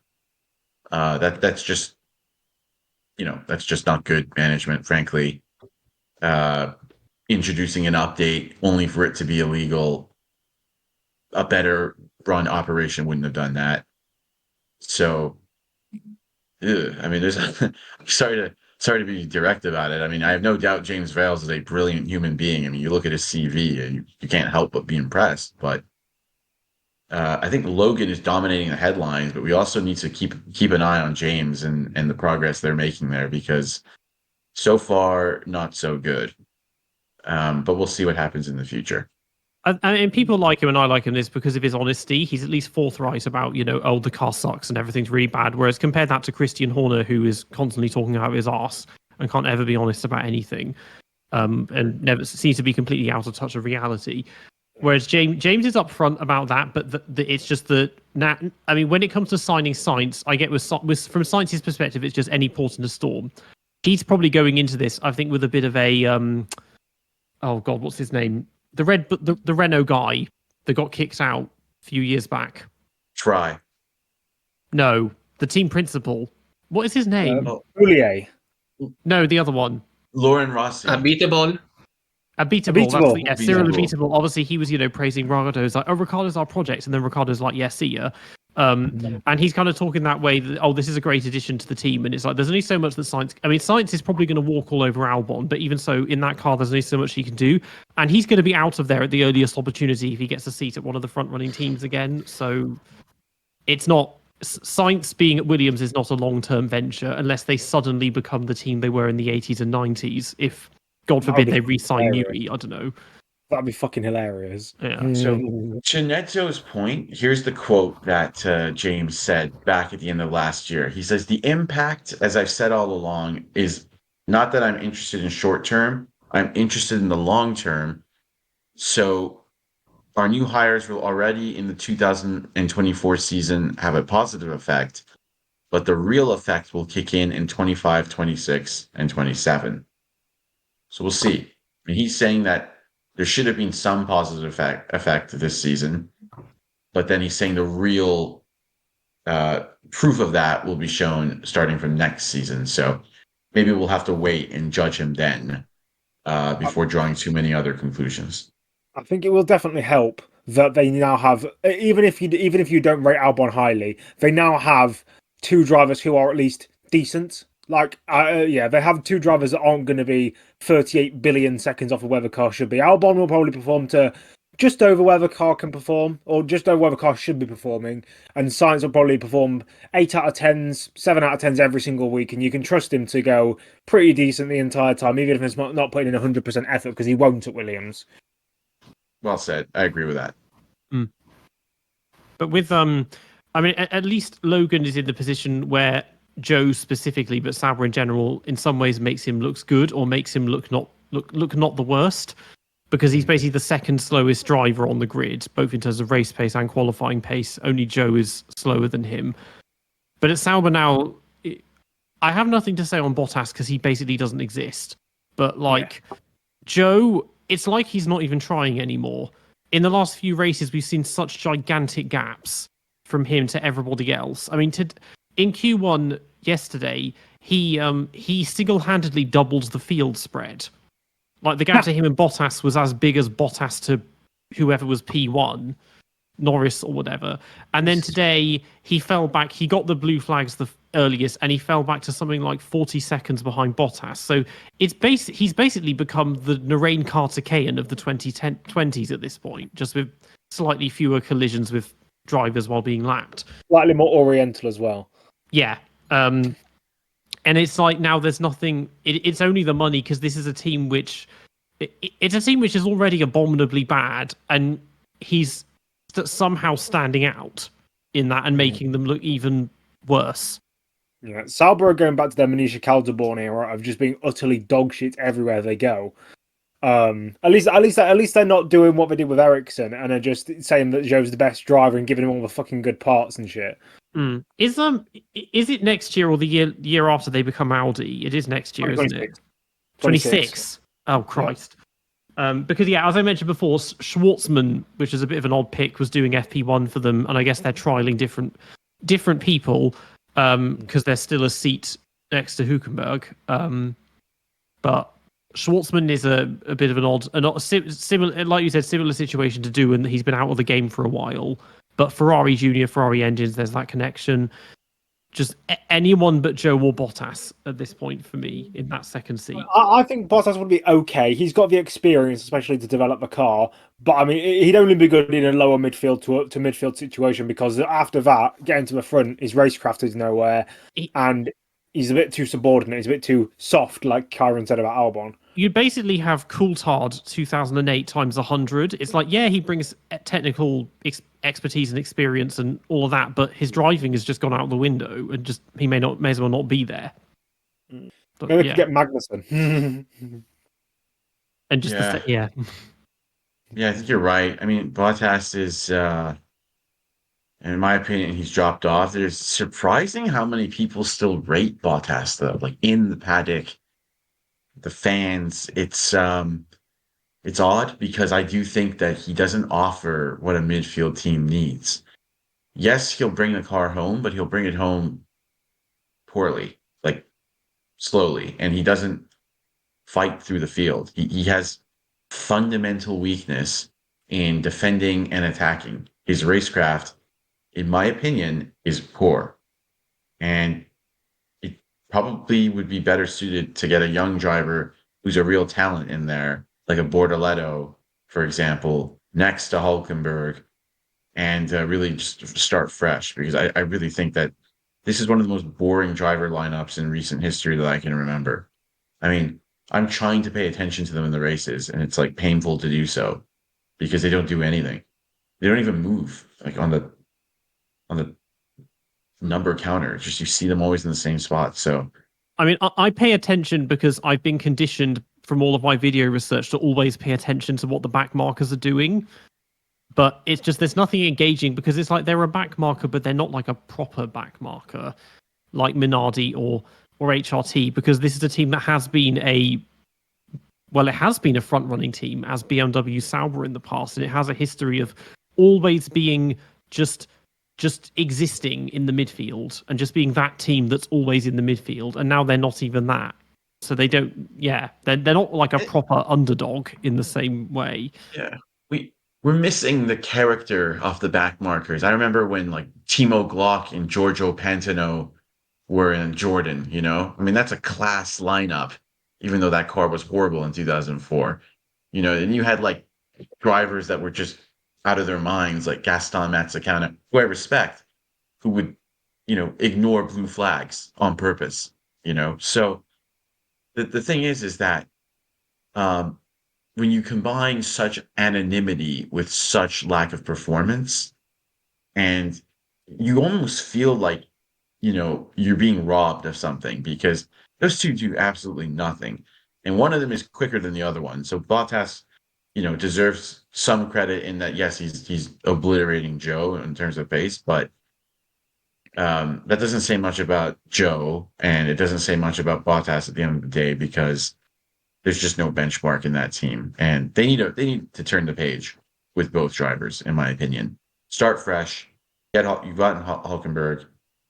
That's just not good management, frankly. Introducing an update only for it to be illegal. A better run operation wouldn't have done that. So I mean, sorry to be direct about it. I mean, I have no doubt James Vales is a brilliant human being. I mean, you look at his CV and you can't help but be impressed. But I think Logan is dominating the headlines, but we also need to keep an eye on James and the progress they're making there, because so far not so good. But we'll see what happens in the future. And people like him, and I like him this because of his honesty. He's at least forthright about, the car sucks and everything's really bad. Whereas compare that to Christian Horner, who is constantly talking out of his arse and can't ever be honest about anything, and never seems to be completely out of touch with reality. Whereas James is upfront about that, but it's just that now. I mean, when it comes to signing Sainz, I get with from Sainz's perspective, it's just any port in a storm. He's probably going into this, I think, with a bit of a oh God, what's his name? The Renault guy that got kicked out a few years back. Try. No, the team principal. What is his name? Poulier. No, the other one. Lauren Rossi. Unbeatable. Unbeatable. Cyril Unbeatable. Obviously, he was, praising Ricardo. He's like, oh, Ricardo's our project. And then Ricardo's like, yeah, see ya. And he's kind of talking that way that, oh, this is a great addition to the team. And it's like, there's only so much that Sainz is probably going to walk all over Albon, but even so, in that car, there's only so much he can do. And he's going to be out of there at the earliest opportunity if he gets a seat at one of the front running teams again. So it's not, Sainz being at Williams is not a long-term venture unless they suddenly become the team they were in the 80s and 90s. If, God forbid, they re-sign Newey, I don't know. That'd be fucking hilarious. Yeah. So to Netzo's point, here's the quote that James said back at the end of last year. He says, the impact, as I've said all along, is not that I'm interested in short term. I'm interested in the long term. So our new hires will already in the 2024 season have a positive effect, but the real effect will kick in 25, 26, and 27. So we'll see. I mean, he's saying that there should have been some positive effect this season, but then he's saying the real proof of that will be shown starting from next season. So maybe we'll have to wait and judge him then before drawing too many other conclusions. I think it will definitely help that they now have, even if you don't rate Albon highly, they now have 2 drivers who are at least decent. Like, they have 2 drivers that aren't going to be 38 billion seconds off of where the car should be. Albon will probably perform to just over where the car can perform, or just over where the car should be performing. And Sainz will probably perform 8 out of 10s, 7 out of 10s every single week, and you can trust him to go pretty decent the entire time, even if it's not putting in 100% effort, because he won't at Williams. Well said. I agree with that. But with at least Logan is in the position where Joe specifically, but Sauber in general, in some ways makes him looks good or makes him look not the worst, because he's basically the second slowest driver on the grid, both in terms of race pace and qualifying pace. Only Joe is slower than him. But at Sauber now, I have nothing to say on Bottas because he basically doesn't exist. But Joe, it's like he's not even trying anymore. In the last few races, we've seen such gigantic gaps from him to everybody else. I mean, in Q1 yesterday, he single-handedly doubled the field spread. Like, the gap to him and Bottas was as big as Bottas to whoever was P1, Norris or whatever. And then today, he fell back. He got the blue flags earliest, and he fell back to something like 40 seconds behind Bottas. So he's basically become the Narain Kartikeyan of the 2020s at this point, just with slightly fewer collisions with drivers while being lapped. Slightly more oriental as well. Yeah. And it's like now there's nothing. It's only the money, because this is a team which it's a team which is already abominably bad, and he's somehow standing out in that and making them look even worse. Yeah, Sauber are going back to their Manisha Calderborn era of just being utterly dog shit everywhere they go. At least they're not doing what they did with Ericsson and are just saying that Joe's the best driver and giving him all the fucking good parts and shit. Is it next year or the year after they become Audi? It is next year, isn't it? 26. Oh Christ. Yeah. Because as I mentioned before, Schwartzman, which is a bit of an odd pick, was doing FP1 for them, and I guess they're trialing different people because there's still a seat next to Hülkenberg. But Schwartzman is a bit of an odd, similar, like you said, similar situation to do, and he's been out of the game for a while. But Ferrari Junior, Ferrari engines, there's that connection. Just anyone but Joe or Bottas at this point for me in that second seat. I think Bottas would be okay. He's got the experience, especially to develop the car. But I mean, he'd only be good in a lower midfield to midfield situation, because after that, getting to the front, his racecraft is nowhere, and he's a bit too subordinate. He's a bit too soft, like Ciaron said about Albon. You basically have Coulthard 2008 times 100. It's like, yeah, he brings technical expertise and experience and all of that, but his driving has just gone out the window, and just he may as well not be there. But, maybe we could get Magnussen. And just yeah, I think you're right. I mean, Bottas is, in my opinion, he's dropped off. It's surprising how many people still rate Bottas, though. Like in the paddock, the fans, it's odd, because I do think that he doesn't offer what a midfield team needs. Yes, he'll bring the car home, but he'll bring it home poorly, like slowly, and he doesn't fight through the field. He has fundamental weakness in defending and attacking. His racecraft, in my opinion, is poor, and it probably would be better suited to get a young driver who's a real talent in there, like a Bortoleto, for example, next to Hülkenberg, and really just start fresh, because I really think that this is one of the most boring driver lineups in recent history that I can remember. I mean, I'm trying to pay attention to them in the races, and it's like painful to do so, because they don't do anything. They don't even move, like on the number counter. Just you see them always in the same spot. So, I mean, I pay attention because I've been conditioned from all of my video research to always pay attention to what the back markers are doing. But it's just, there's nothing engaging, because it's like they're a back marker, but they're not like a proper back marker like Minardi or HRT, because this is a team that has been it has been a front running team as BMW Sauber in the past, and it has a history of always being just existing in the midfield and just being that team that's always in the midfield. And now they're not even that. So they don't, they're not like a proper underdog in the same way. Yeah. We're missing the character of the back markers. I remember when like Timo Glock and Giorgio Pantano were in Jordan, you know? I mean, that's a class lineup, even though that car was horrible in 2004. You know, and you had like drivers that were just out of their minds, like Gaston Mazzacana, who I respect, who would, you know, ignore blue flags on purpose, you know? So the thing is that when you combine such anonymity with such lack of performance, and you almost feel like, you know, you're being robbed of something, because those two do absolutely nothing. And one of them is quicker than the other one. So Bottas, you know, deserves some credit in that, yes, he's obliterating Joe in terms of pace, but that doesn't say much about Joe, and it doesn't say much about Bottas at the end of the day, because there's just no benchmark in that team, and they need to turn the page with both drivers, in my opinion. Start fresh. You've gotten Hülkenberg,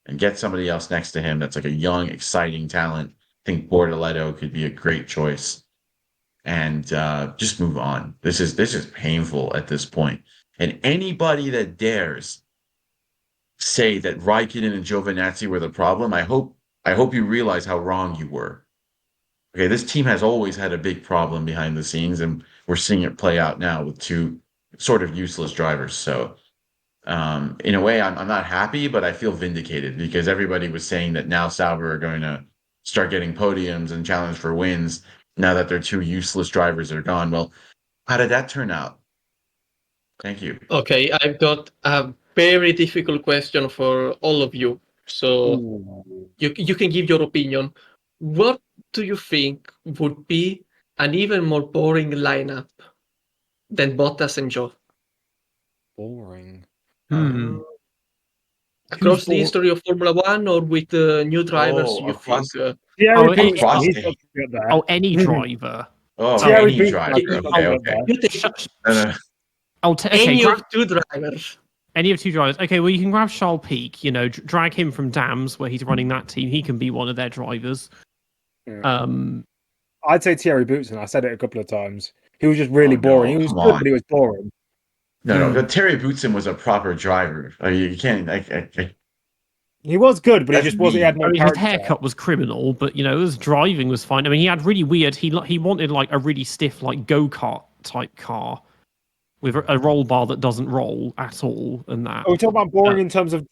and get somebody else next to him that's like a young, exciting talent. I think Bortoleto could be a great choice, and just move on. This is painful at this point, and anybody that dares say that Raikkonen and Giovinazzi were the problem, I hope you realize how wrong you were. Okay, this team has always had a big problem behind the scenes, and we're seeing it play out now with two sort of useless drivers. So, in a way, I'm not happy, but I feel vindicated because everybody was saying that now Sauber are going to start getting podiums and challenge for wins now that their two useless drivers are gone. Well, how did that turn out? Thank you. Okay, I've got a very difficult question for all of you. So Ooh. you can give your opinion. What do you think would be an even more boring lineup than Bottas and Joe? Boring. Across the Who's history of Formula One or with new drivers, Oh, you think? Thierry Oh, Boots, across he's the- got to be up there. Oh, any driver. Oh, Thierry any Boots, driver. he's got to Okay, be up okay. there. You take Okay, any grab of two drivers. any of two drivers. Okay, well you can grab Charles Peak. You know, drag him from Dams where he's running that team. He can be one of their drivers. Yeah. I'd say Thierry Boots, and I said it a couple of times. He was just really Oh, boring. no, He was come good, on. but he was boring. No, but Terry Bootson was a proper driver. You can't. He was good, but he That's just wasn't. He had me. no I mean, his character. haircut was criminal, but you know, his driving was fine. I mean, he had really weird. He wanted like a really stiff, like go-kart type car with a roll bar that doesn't roll at all, and that. Are we talking about boring in terms of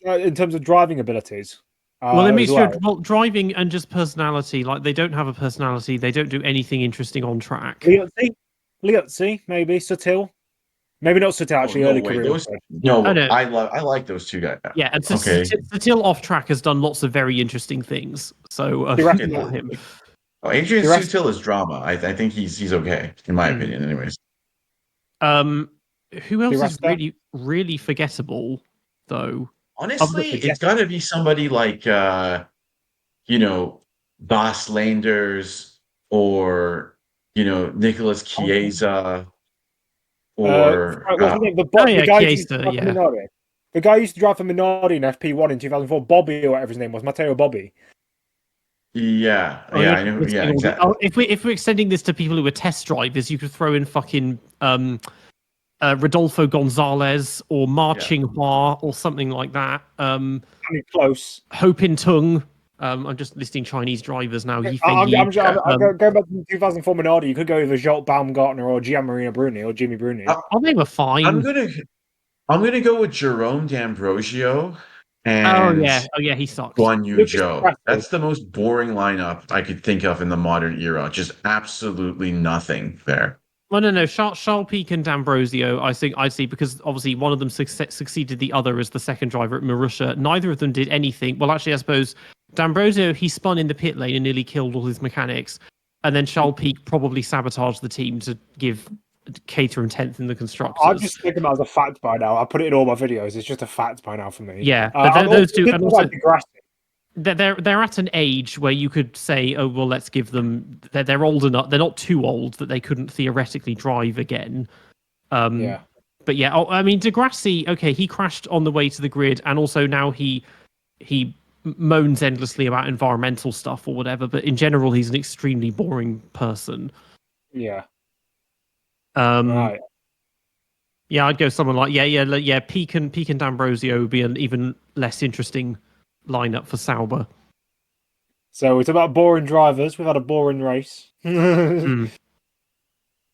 driving abilities? Well, a as mixture well. of driving and just personality. Like they don't have a personality. They don't do anything interesting on track. Liuzzi, maybe Sutil. Maybe not Sutil. Oh, Actually, no early way. career. Those. Oh, No, no. I like those two guys. Yeah, and so Okay. Satil off track has done lots of very interesting things. So The rest of not them. him. Oh, Adrian The rest- Sutil is drama. I think he's okay in my opinion. Anyways. Who else is Rasta? really really forgettable though? Honestly, forget- it's got to be somebody like Bas Landers or Nicholas Chiesa or what's his name? The Oh yeah, guy who used to Chiesa, drive for yeah. Minardi. The guy who used to drive for Minardi in FP1 in 2004, Bobby or whatever his name was, Matteo Bobby. yeah, Oh, I know. Yeah, exactly. Oh, if we're extending this to people who were test drivers, you could throw in fucking Rodolfo Gonzalez or Ma Qinghua or something like that. I mean, close. Ho Pin Tung. I'm just listing Chinese drivers now. I'm going back to 2004 Minardi. You could go either Jolt Baumgartner or Gianmarino Bruni or Jimmy Bruni. Oh, they were fine. I'm gonna go with Jerome D'Ambrosio Oh and yeah, he sucks. Guan Yu Lucas Zhou. Pressel. That's the most boring lineup I could think of in the modern era. Just absolutely nothing there. Well, no. Charles Peak and D'Ambrosio, I think I'd see because obviously one of them succeeded the other as the second driver at Marussia. Neither of them did anything. Well, actually, I suppose D'Ambrosio, he spun in the pit lane and nearly killed all his mechanics. And then Charles Peak probably sabotaged the team to give Caterham 10th in the constructors. I've just taken that as a fact by now. I put it in all my videos. It's just a fact by now for me. Yeah, but those two, and also, Degrassi. they're at an age where you could say, oh well, let's give them. They're old enough. They're not too old that they couldn't theoretically drive again. Yeah. But yeah, I mean, Degrassi. Okay, he crashed on the way to the grid, and also now he moans endlessly about environmental stuff or whatever. But in general, he's an extremely boring person. Yeah. Right. Yeah, I'd go someone like Peak and D'Ambrosio would be an even less interesting lineup for Sauber. So it's about boring drivers. We've had a boring race.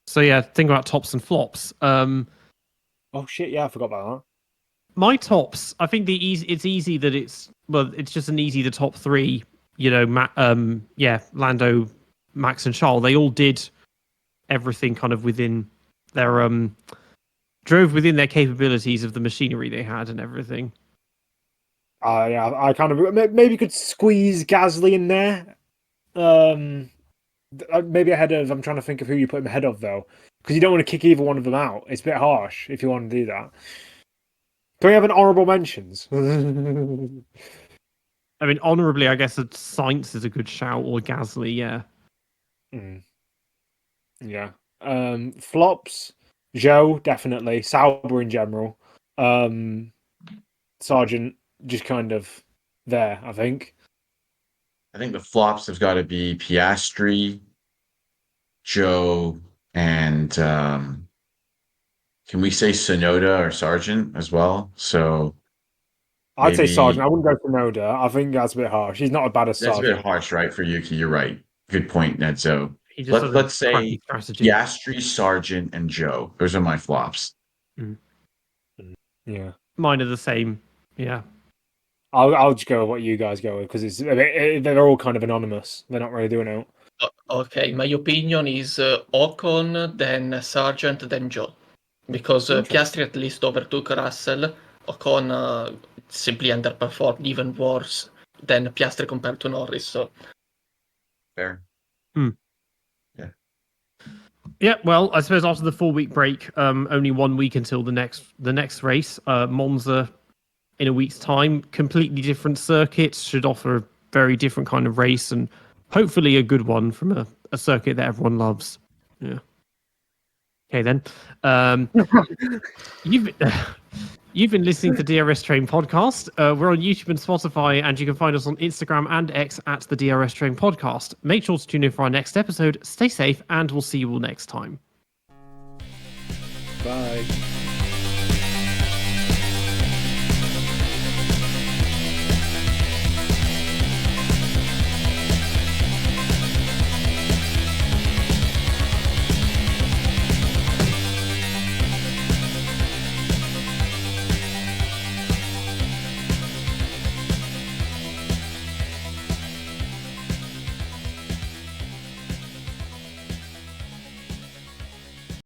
So yeah, think about tops and flops. Oh shit! Yeah, I forgot about that. My tops, I think it's easy that it's just the top three. Lando, Max, and Charles. They all did everything kind of within their drove within their capabilities of the machinery they had and everything. Yeah, I kind of maybe could squeeze Gasly in there. Maybe ahead of. I'm trying to think of who you put him ahead of though, because you don't want to kick either one of them out. It's a bit harsh if you want to do that. Can we have an honourable mentions? I mean, honourably, I guess Sainz is a good shout, or Gasly, yeah. Yeah. Flops, Zhou, definitely. Sauber in general. Sargent, just kind of there, I think. I think the flops have got to be Piastri, Joe, and can we say Sonoda or Sargent as well? So I'd say Maybe Sargent. I wouldn't go for Noda. I think that's a bit harsh. He's not as bad as that's a bit Sargent. harsh, right, for Yuki. You're right. Good point, Nedzo. He just has a Let's crappy say strategy. Piastri, Sargent, and Joe. Those are my flops. Yeah. Mine are the same. Yeah. I'll just go with what you guys go with because it's they're all kind of anonymous. They're not really doing out. Okay, my opinion is Ocon, then Sargent, then Joe. Because Piastri at least overtook Russell. Ocon simply underperformed, even worse than Piastri compared to Norris. So Fair. Yeah, well, I suppose after the 4-week break, only 1 week until the next race, Monza in a week's time, completely different circuits, should offer a very different kind of race and hopefully a good one from a circuit that everyone loves. Yeah. Okay then. You've been listening to DRS Train Podcast. We're on YouTube and Spotify, and you can find us on Instagram and X at the DRS Train Podcast. Make sure to tune in for our next episode. Stay safe, and we'll see you all next time. Bye.